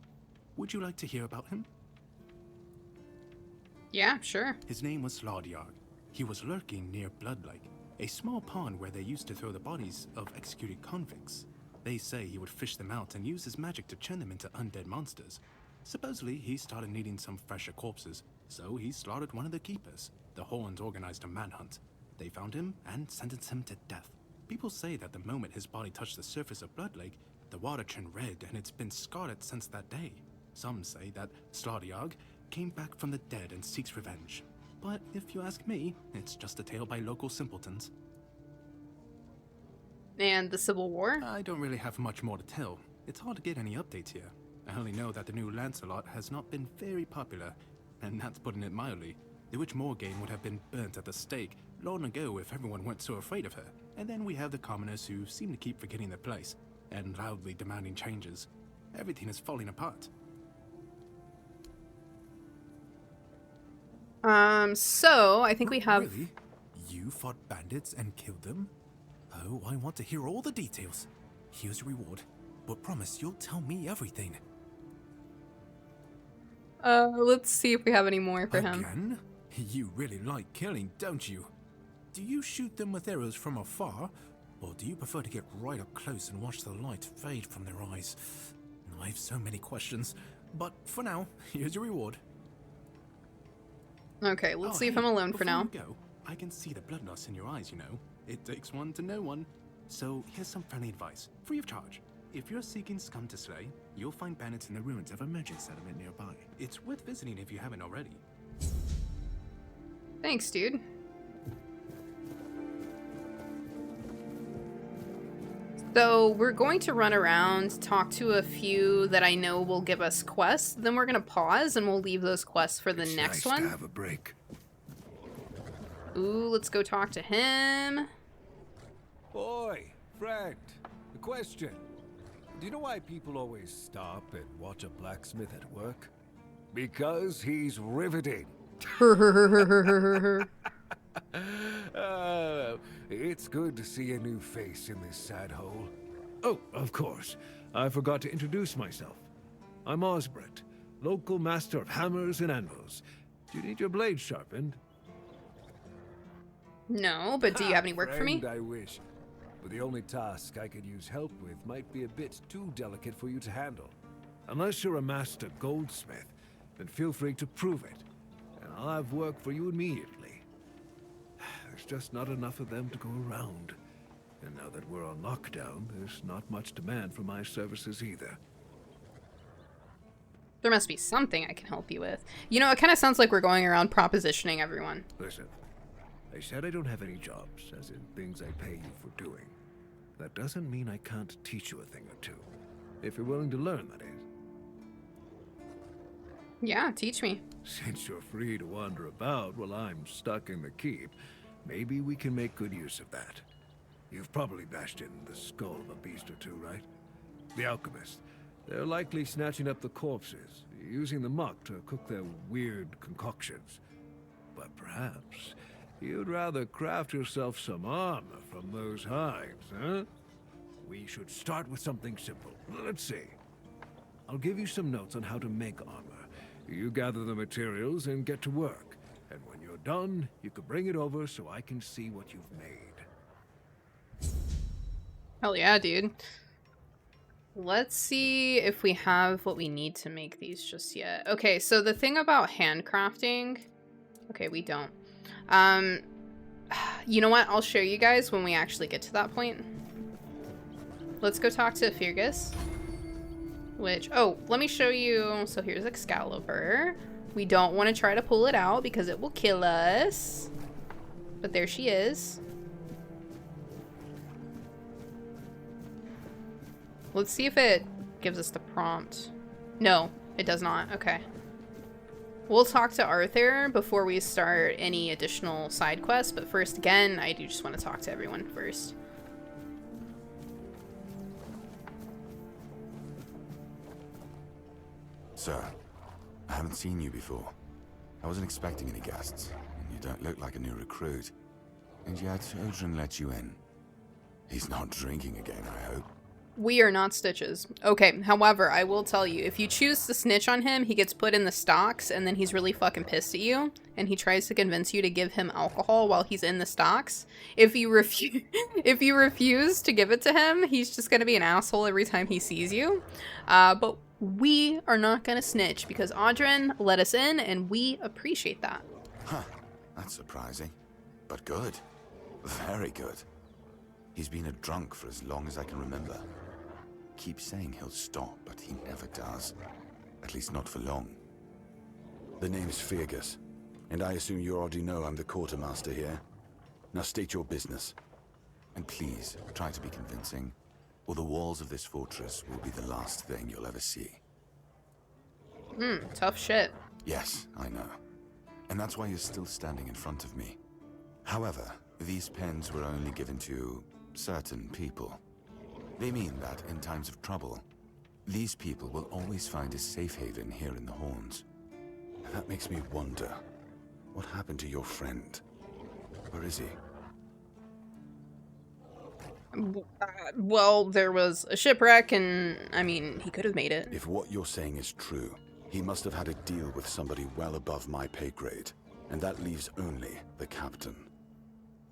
Would you like to hear about him? Yeah, sure. His name was Slaudyard. He was lurking near Blood Lake, a small pond where they used to throw the bodies of executed convicts. They say he would fish them out and use his magic to turn them into undead monsters. Supposedly, he started needing some fresher corpses, so he slaughtered one of the keepers. The Horns organized a manhunt. They found him and sentenced him to death. People say that the moment his body touched the surface of Blood Lake, the water turned red and it's been scarred since that day. Some say that Slaudyard came back from the dead and seeks revenge. But if you ask me, it's just a tale by local simpletons. And the Civil War? I don't really have much more to tell. It's hard to get any updates here. I only know that the new Lancelot has not been very popular, and that's putting it mildly. The Witch Morgane would have been burnt at the stake long ago if everyone weren't so afraid of her. And then we have the commoners who seem to keep forgetting their place, and loudly demanding changes. Everything is falling apart. So I think we have... Really? You fought bandits and killed them? Oh, I want to hear all the details. Here's your reward, but promise you'll tell me everything. Let's see if we have any more for him. Again? You really like killing, don't you? Do you shoot them with arrows from afar, or do you prefer to get right up close and watch the light fade from their eyes? I have so many questions, but for now, here's your reward. Okay, let's leave him alone for now. Before you go, I can see the bloodlust in your eyes, you know. It takes one to know one. So here's some friendly advice, free of charge. If you're seeking scum to slay, you'll find bandits in the ruins of a merchant settlement nearby. It's worth visiting if you haven't already. Thanks, dude. So we're going to run around, talk to a few that I know will give us quests. Then we're going to pause and we'll leave those quests for the next one. To have a break. Ooh, let's go talk to him. Boy, friend, a question. Do you know why people always stop and watch a blacksmith at work? Because he's riveting. It's good to see a new face in this sad hole. Oh, of course. I forgot to introduce myself. I'm Osbert, local master of hammers and anvils. Do you need your blade sharpened? No, but do you have any work for me? I wish. But the only task I could use help with might be a bit too delicate for you to handle. Unless you're a master goldsmith, then feel free to prove it. And I'll have work for you immediately. There's just not enough of them to go around. And now that we're on lockdown, there's not much demand for my services either. There must be something I can help you with. You know, it kind of sounds like we're going around propositioning everyone. Listen, I said I don't have any jobs, as in things I pay you for doing. That doesn't mean I can't teach you a thing or two. If you're willing to learn, that is. Yeah, teach me. Since you're free to wander about while I'm stuck in the keep, maybe we can make good use of that. You've probably bashed in the skull of a beast or two, right? The alchemists. They're likely snatching up the corpses, using the muck to cook their weird concoctions. But perhaps you'd rather craft yourself some armor from those hides, huh? We should start with something simple. Let's see. I'll give you some notes on how to make armor. You gather the materials and get to work. And when you're done, you can bring it over so I can see what you've made. Hell yeah, dude. Let's see if we have what we need to make these just yet. Okay, so the thing about handcrafting... Okay, we don't. You know what? I'll show you guys when we actually get to that point. Let's go talk to Fergus. Which, oh, let me show you. So here's Excalibur. We don't want to try to pull it out because it will kill us. But there she is. Let's see if it gives us the prompt. No, it does not. Okay. We'll talk to Arthur before we start any additional side quests, but first, again, I do just want to talk to everyone first. Sir, I haven't seen you before. I wasn't expecting any guests, and you don't look like a new recruit. And yet, Odrin let you in. He's not drinking again, I hope. We are not Stitches. Okay, however, I will tell you, if you choose to snitch on him, he gets put in the stocks, and then he's really fucking pissed at you, and he tries to convince you to give him alcohol while he's in the stocks. If you refuse to give it to him, he's just gonna be an asshole every time he sees you. But we are not gonna snitch, because Audrin let us in, and we appreciate that. Huh, that's surprising. But good. Very good. He's been a drunk for as long as I can remember. Keeps saying he'll stop, but he never does. At least not for long. The name's Fergus, and I assume you already know I'm the quartermaster here. Now state your business. And please, try to be convincing, or the walls of this fortress will be the last thing you'll ever see. Tough shit. Yes, I know. And that's why you're still standing in front of me. However, these pens were only given to certain people. They mean that in times of trouble, these people will always find a safe haven here in the Horns. And that makes me wonder, what happened to your friend? Where is he? Well, there was a shipwreck, and, I mean, he could have made it. If what you're saying is true, he must have had a deal with somebody well above my pay grade, and that leaves only the captain.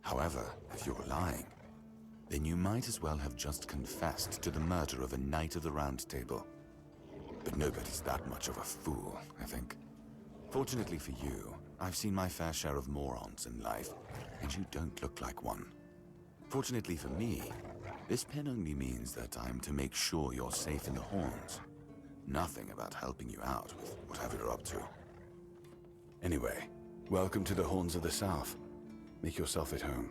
However, if you're lying, then you might as well have just confessed to the murder of a Knight of the Round Table. But nobody's that much of a fool, I think. Fortunately for you, I've seen my fair share of morons in life, and you don't look like one. Fortunately for me, this pen only means that I'm to make sure you're safe in the Horns. Nothing about helping you out with whatever you're up to. Anyway, welcome to the Horns of the South. Make yourself at home.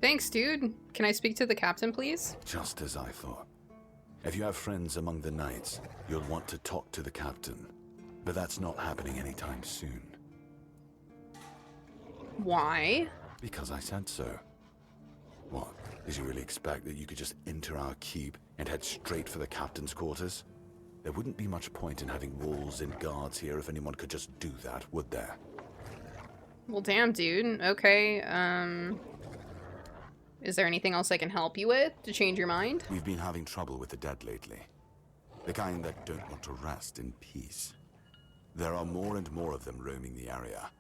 Thanks, dude. Can I speak to the captain, please? Just as I thought. If you have friends among the knights, you'll want to talk to the captain. But that's not happening anytime soon. Why? Because I said so. What? Did you really expect that you could just enter our keep and head straight for the captain's quarters? There wouldn't be much point in having walls and guards here if anyone could just do that, would there? Well, damn, dude. Okay, is there anything else I can help you with to change your mind? We've been having trouble with the dead lately. The kind that don't want to rest in peace. There are more and more of them roaming the area.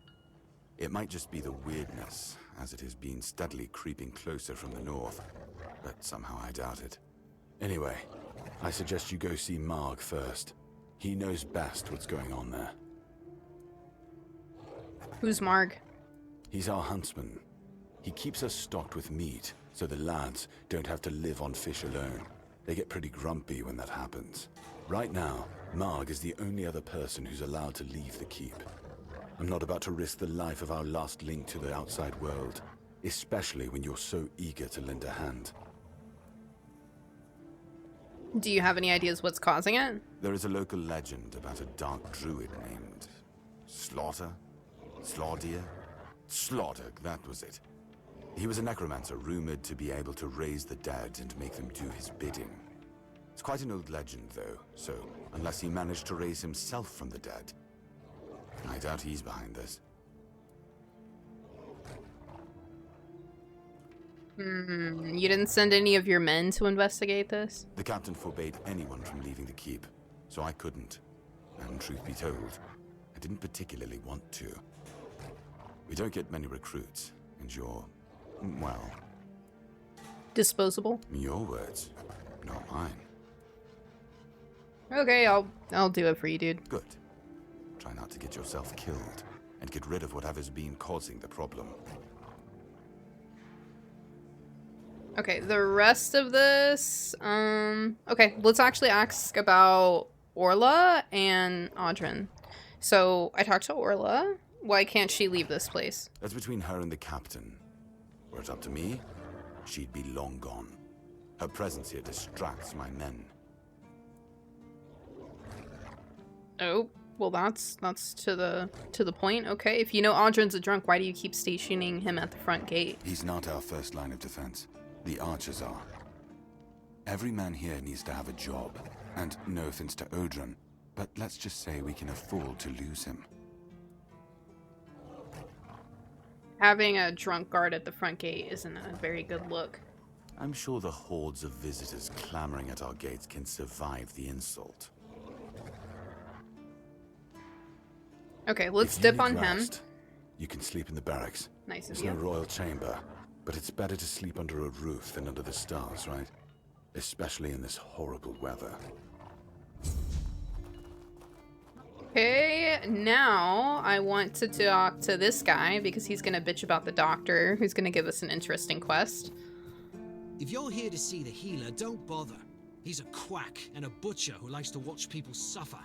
It might just be the weirdness, as it has been steadily creeping closer from the north, but somehow I doubt it. Anyway, I suggest you go see Marg first. He knows best what's going on there. Who's Marg? He's our huntsman. He keeps us stocked with meat, so the lads don't have to live on fish alone. They get pretty grumpy when that happens. Right now, Marg is the only other person who's allowed to leave the keep. I'm not about to risk the life of our last link to the outside world, especially when you're so eager to lend a hand. Do you have any ideas what's causing it? There is a local legend about a dark druid named Slaughter? Slaughter, that was it. He was a necromancer rumored to be able to raise the dead and make them do his bidding. It's quite an old legend, though, so unless he managed to raise himself from the dead, I doubt he's behind this. You didn't send any of your men to investigate this? The captain forbade anyone from leaving the keep, so I couldn't. And truth be told, I didn't particularly want to. We don't get many recruits, and you're, well... disposable? Your words, not mine. Okay, I'll do it for you, dude. Good. Try not to get yourself killed, and get rid of whatever's been causing the problem. Okay, the rest of this, okay, let's actually ask about Orla and Audrin. So, I talked to Orla. Why can't she leave this place? That's between her and the captain. Were it up to me, she'd be long gone. Her presence here distracts my men. Oh, well that's to the point. Okay, if you know Audrin's a drunk, why do you keep stationing him at the front gate? He's not our first line of defense. The archers are. Every man here needs to have a job. And no offense to Audrin, but let's just say we can afford to lose him. Having a drunk guard at the front gate isn't a very good look. I'm sure the hordes of visitors clamoring at our gates can survive the insult. Okay, let's dip on him. You can sleep in the barracks. Nice of It's you. no royal chamber, but it's better to sleep under a roof than under the stars, right? Especially in this horrible weather. Okay, now I want to talk to this guy because he's gonna bitch about the doctor who's gonna give us an interesting quest. If you're here to see the healer, don't bother. He's a quack and a butcher who likes to watch people suffer.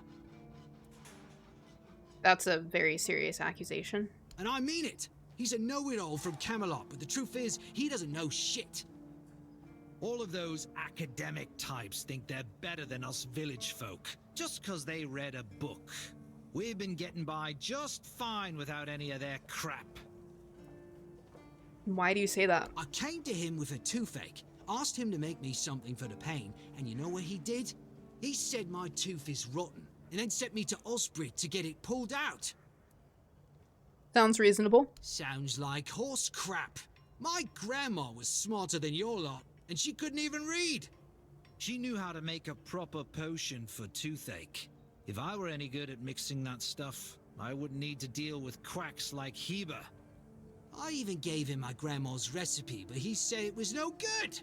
That's a very serious accusation. And I mean it! He's a know-it-all from Camelot, but the truth is, he doesn't know shit. All of those academic types think they're better than us village folk, just 'cause they read a book. We've been getting by just fine without any of their crap. Why do you say that? I came to him with a toothache, asked him to make me something for the pain, and you know what he did? He said my tooth is rotten, and then sent me to Osprey to get it pulled out. Sounds reasonable. Sounds like horse crap. My grandma was smarter than your lot, and she couldn't even read. She knew how to make a proper potion for toothache. If I were any good at mixing that stuff, I wouldn't need to deal with quacks like Heber. I even gave him my grandma's recipe, but he said it was no good.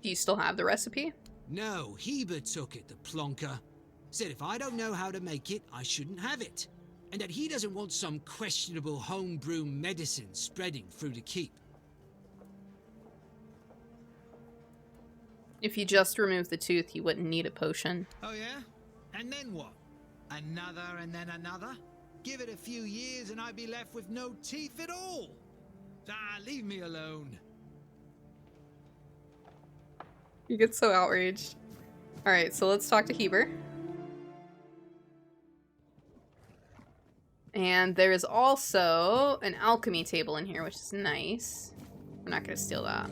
Do you still have the recipe? No, Heber took it, the plonker. Said if I don't know how to make it, I shouldn't have it. And that he doesn't want some questionable homebrew medicine spreading through the keep. If you just remove the tooth, you wouldn't need a potion. Oh yeah? And then what? Another and then another? Give it a few years and I'd be left with no teeth at all. Ah, leave me alone. You get so outraged. Alright, so let's talk to Heber. And there is also an alchemy table in here, which is nice. We're not going to steal that.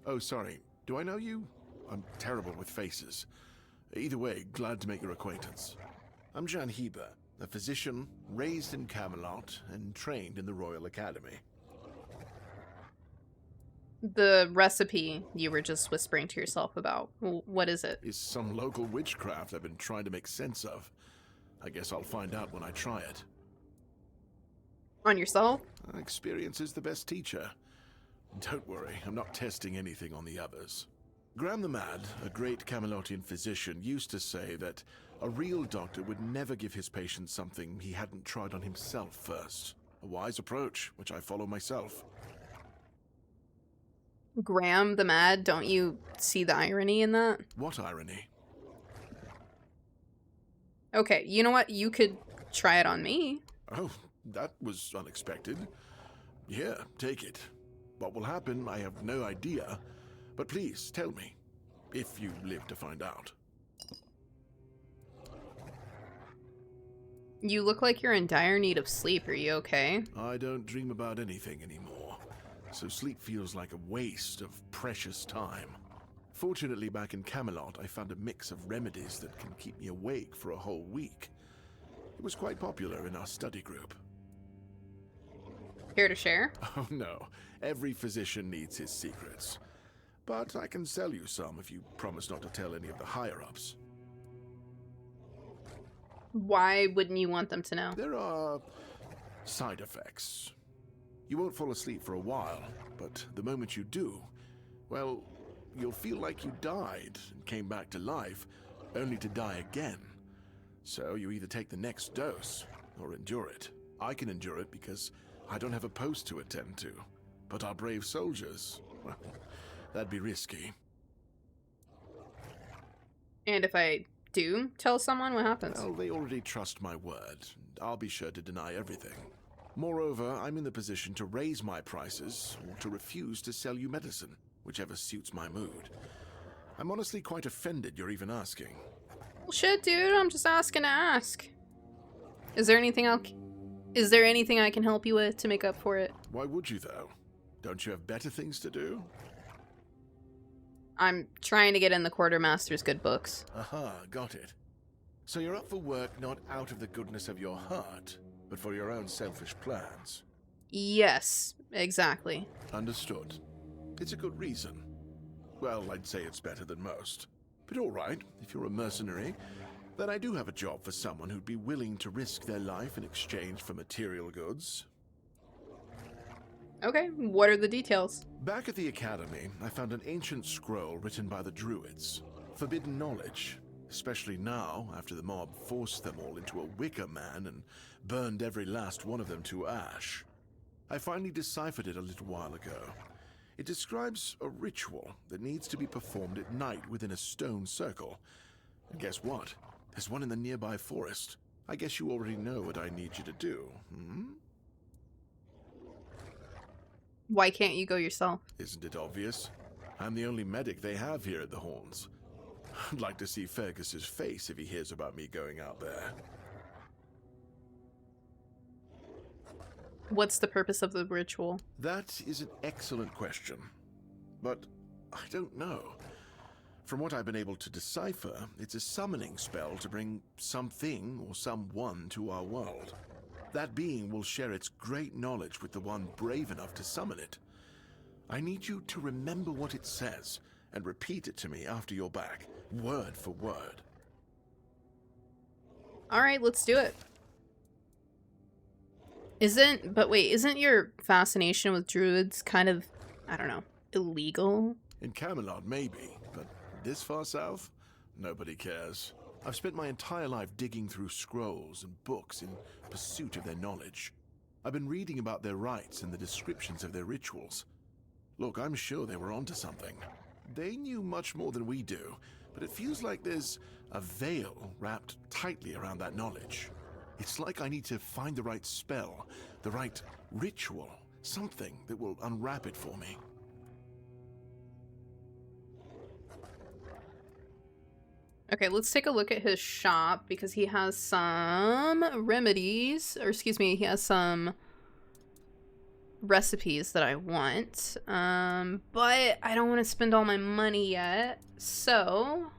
Oh, sorry. Do I know you? I'm terrible with faces. Either way, glad to make your acquaintance. I'm Jan Heber, a physician raised in Camelot and trained in the Royal Academy. The recipe you were just whispering to yourself about, what is it? Is some local witchcraft I've been trying to make sense of. I guess I'll find out when I try it. On yourself? Experience is the best teacher. Don't worry, I'm not testing anything on the others. Graham the Mad, a great Camelotian physician, used to say that a real doctor would never give his patient something he hadn't tried on himself first. A wise approach, which I follow myself. Graham the Mad, don't you see the irony in that? What irony? Okay, you know what? You could try it on me. Oh, that was unexpected. Here, take it. What will happen, I have no idea. But please, tell me, if you live to find out. You look like you're in dire need of sleep. Are you okay? I don't dream about anything anymore, so sleep feels like a waste of precious time. Fortunately, back in Camelot, I found a mix of remedies that can keep me awake for a whole week. It was quite popular in our study group. Here to share? Oh no, every physician needs his secrets. But I can sell you some if you promise not to tell any of the higher-ups. Why wouldn't you want them to know? There are side effects. You won't fall asleep for a while, but the moment you do, well, you'll feel like you died and came back to life, only to die again. So you either take the next dose or endure it. I can endure it because I don't have a post to attend to. But our brave soldiers, well, that'd be risky. And if I do tell someone, what happens? Well, they already trust my word. I'll be sure to deny everything. Moreover, I'm in the position to raise my prices or to refuse to sell you medicine, whichever suits my mood. I'm honestly quite offended you're even asking. Well, shit, dude. I'm just asking to ask. Is there anything I can help you with to make up for it? Why would you, though? Don't you have better things to do? I'm trying to get in the quartermaster's good books. Aha, got it. So you're up for work not out of the goodness of your heart, but for your own selfish plans. Yes, exactly. Understood. It's a good reason. Well, I'd say it's better than most. But all right, if you're a mercenary, then I do have a job for someone who'd be willing to risk their life in exchange for material goods. Okay, what are the details? Back at the Academy, I found an ancient scroll written by the Druids. Forbidden knowledge, especially now, after the mob forced them all into a wicker man and burned every last one of them to ash. I finally deciphered it a little while ago. It describes a ritual that needs to be performed at night within a stone circle. And guess what? There's one in the nearby forest. I guess you already know what I need you to do, hmm? Why can't you go yourself? Isn't it obvious? I'm the only medic they have here at the Horns. I'd like to see Fergus's face if he hears about me going out there. What's the purpose of the ritual? That is an excellent question. But I don't know. From what I've been able to decipher, it's a summoning spell to bring something or someone to our world. That being will share its great knowledge with the one brave enough to summon it. I need you to remember what it says and repeat it to me after you're back, word for word. Alright, let's do it. Isn't your fascination with druids kind of, I don't know, illegal? In Camelot, maybe, but this far south, nobody cares. I've spent my entire life digging through scrolls and books in pursuit of their knowledge. I've been reading about their rites and the descriptions of their rituals. Look, I'm sure they were onto something. They knew much more than we do, but it feels like there's a veil wrapped tightly around that knowledge. It's like I need to find the right spell, the right ritual, something that will unwrap it for me. Okay, let's take a look at his shop because he has some remedies, or excuse me, he has some recipes that I want. But I don't want to spend all my money yet. So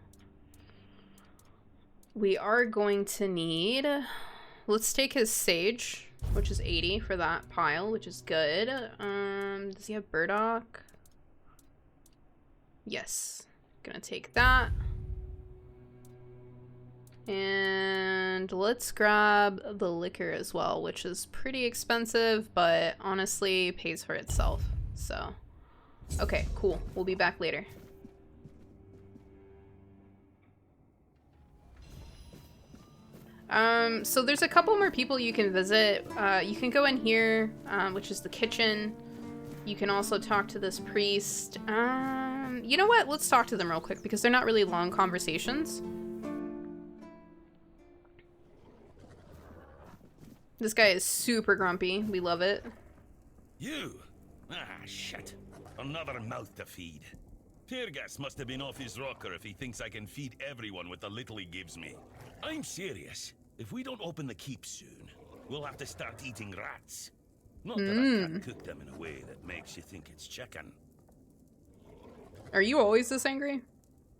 we are going to need, let's take his sage, which is 80 for that pile, which is good. Does he have burdock? Yes. Gonna take that. And let's grab the liquor as well, which is pretty expensive, but honestly pays for itself. So, okay, cool. We'll be back later. So there's a couple more people you can visit. You can go in here, which is the kitchen. You can also talk to this priest. You know what? Let's talk to them real quick because they're not really long conversations. This guy is super grumpy. We love it. You? Ah, shit. Another mouth to feed. Teargas must have been off his rocker if he thinks I can feed everyone with the little he gives me. I'm serious. If we don't open the keep soon, we'll have to start eating rats. Not that I can't cook them in a way that makes you think it's chicken. Are you always this angry?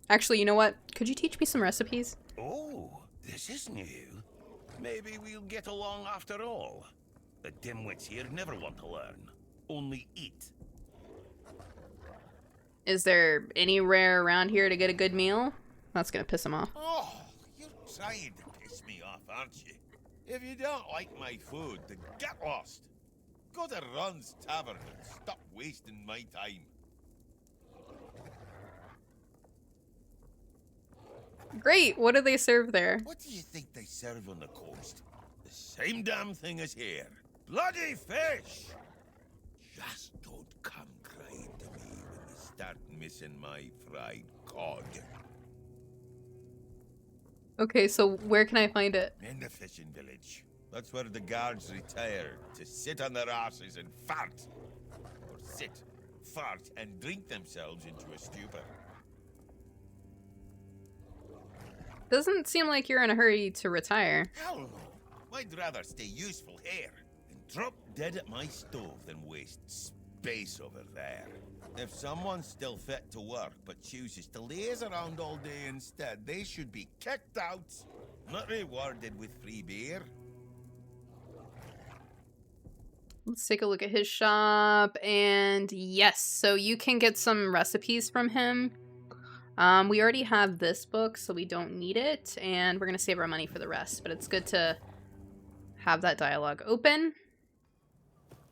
Actually, you know what? Could you teach me some recipes? Oh, this is new. Maybe we'll get along after all. The dimwits here never want to learn, only eat. Is there anywhere around here to get a good meal? That's gonna piss him off. Oh, you're trying to piss me off, aren't you? If you don't like my food, then get lost. Go to Run's Tavern and stop wasting my time. Great, what do they serve there? What do you think they serve on the coast? The same damn thing as here. Bloody fish! Just don't come crying to me when you start missing my fried cod. Okay, so where can I find it? In the fishing village. That's where the guards retire to sit on their asses and fart. Or sit, fart, and drink themselves into a stupor. Doesn't seem like you're in a hurry to retire. Hell no. I'd rather stay useful here and drop dead at my stove than waste space over there. If someone's still fit to work but chooses to laze around all day instead, they should be kicked out, not rewarded with free beer. Let's take a look at his shop, and yes, so you can get some recipes from him. We already have this book, so we don't need it, and we're gonna save our money for the rest, but it's good to have that dialogue open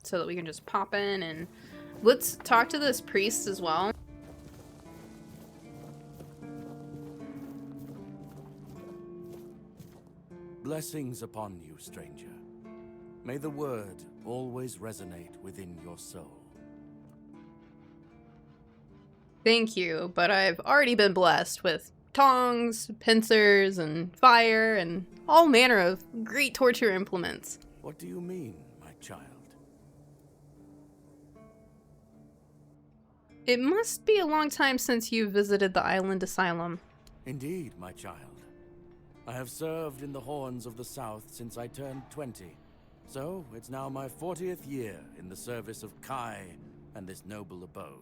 so that we can just pop in, and let's talk to this priest as well. Blessings upon you, stranger. May the word always resonate within your soul. Thank you, but I've already been blessed with tongs, pincers, and fire, and all manner of great torture implements. What do you mean, my child? It must be a long time since you visited the island asylum. Indeed, my child. I have served in the Horns of the South since I turned 20. So, it's now my 40th year in the service of Kai and this noble abode.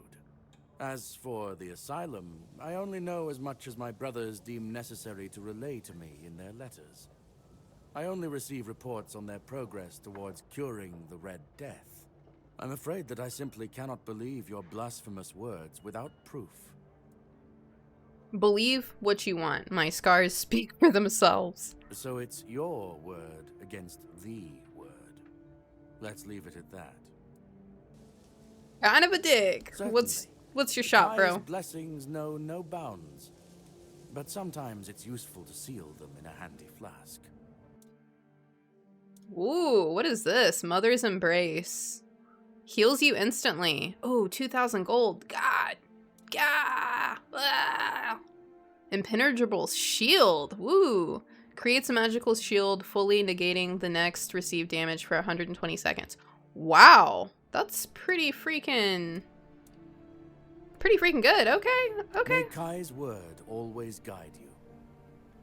As for the asylum, I only know as much as my brothers deem necessary to relay to me in their letters. I only receive reports on their progress towards curing the Red Death. I'm afraid that I simply cannot believe your blasphemous words without proof. Believe what you want. My scars speak for themselves. So it's your word against the word. Let's leave it at that. Kind of a dick. What's your shot, bro? Kai's blessings know no bounds, but sometimes it's useful to seal them in a handy flask. Ooh, what is this? Mother's Embrace. Heals you instantly. Oh, 2,000 gold. God. Gah! Ah! Impenetrable shield. Woo! Creates a magical shield, fully negating the next received damage for 120 seconds. Wow! That's pretty freaking good. Okay, okay. May Kai's word always guide you.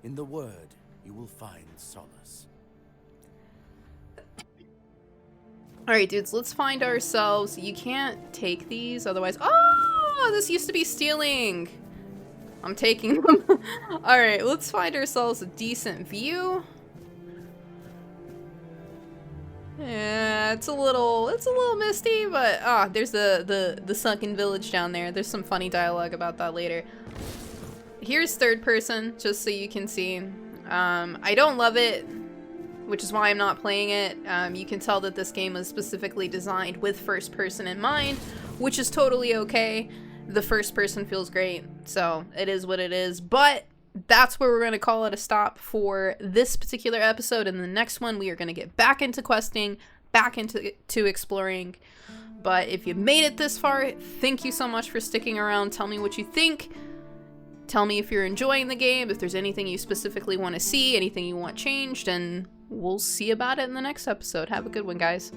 In the word, you will find solace. Alright, dudes, let's find ourselves... You can't take these, otherwise... Oh! This used to be stealing! I'm taking them. Alright, let's find ourselves a decent view. Yeah, it's a little misty, but there's the sunken village down there. There's some funny dialogue about that later. Here's third person, just so you can see. I don't love it, which is why I'm not playing it. You can tell that this game was specifically designed with first person in mind, which is totally okay. The first person feels great, so it is what it is. But that's where we're going to call it a stop for this particular episode. In the next one, we are going to get back into questing, back into exploring. But if you made it this far, thank you so much for sticking around. Tell me what you think. Tell me if you're enjoying the game, if there's anything you specifically want to see, anything you want changed, and we'll see about it in the next episode. Have a good one, guys.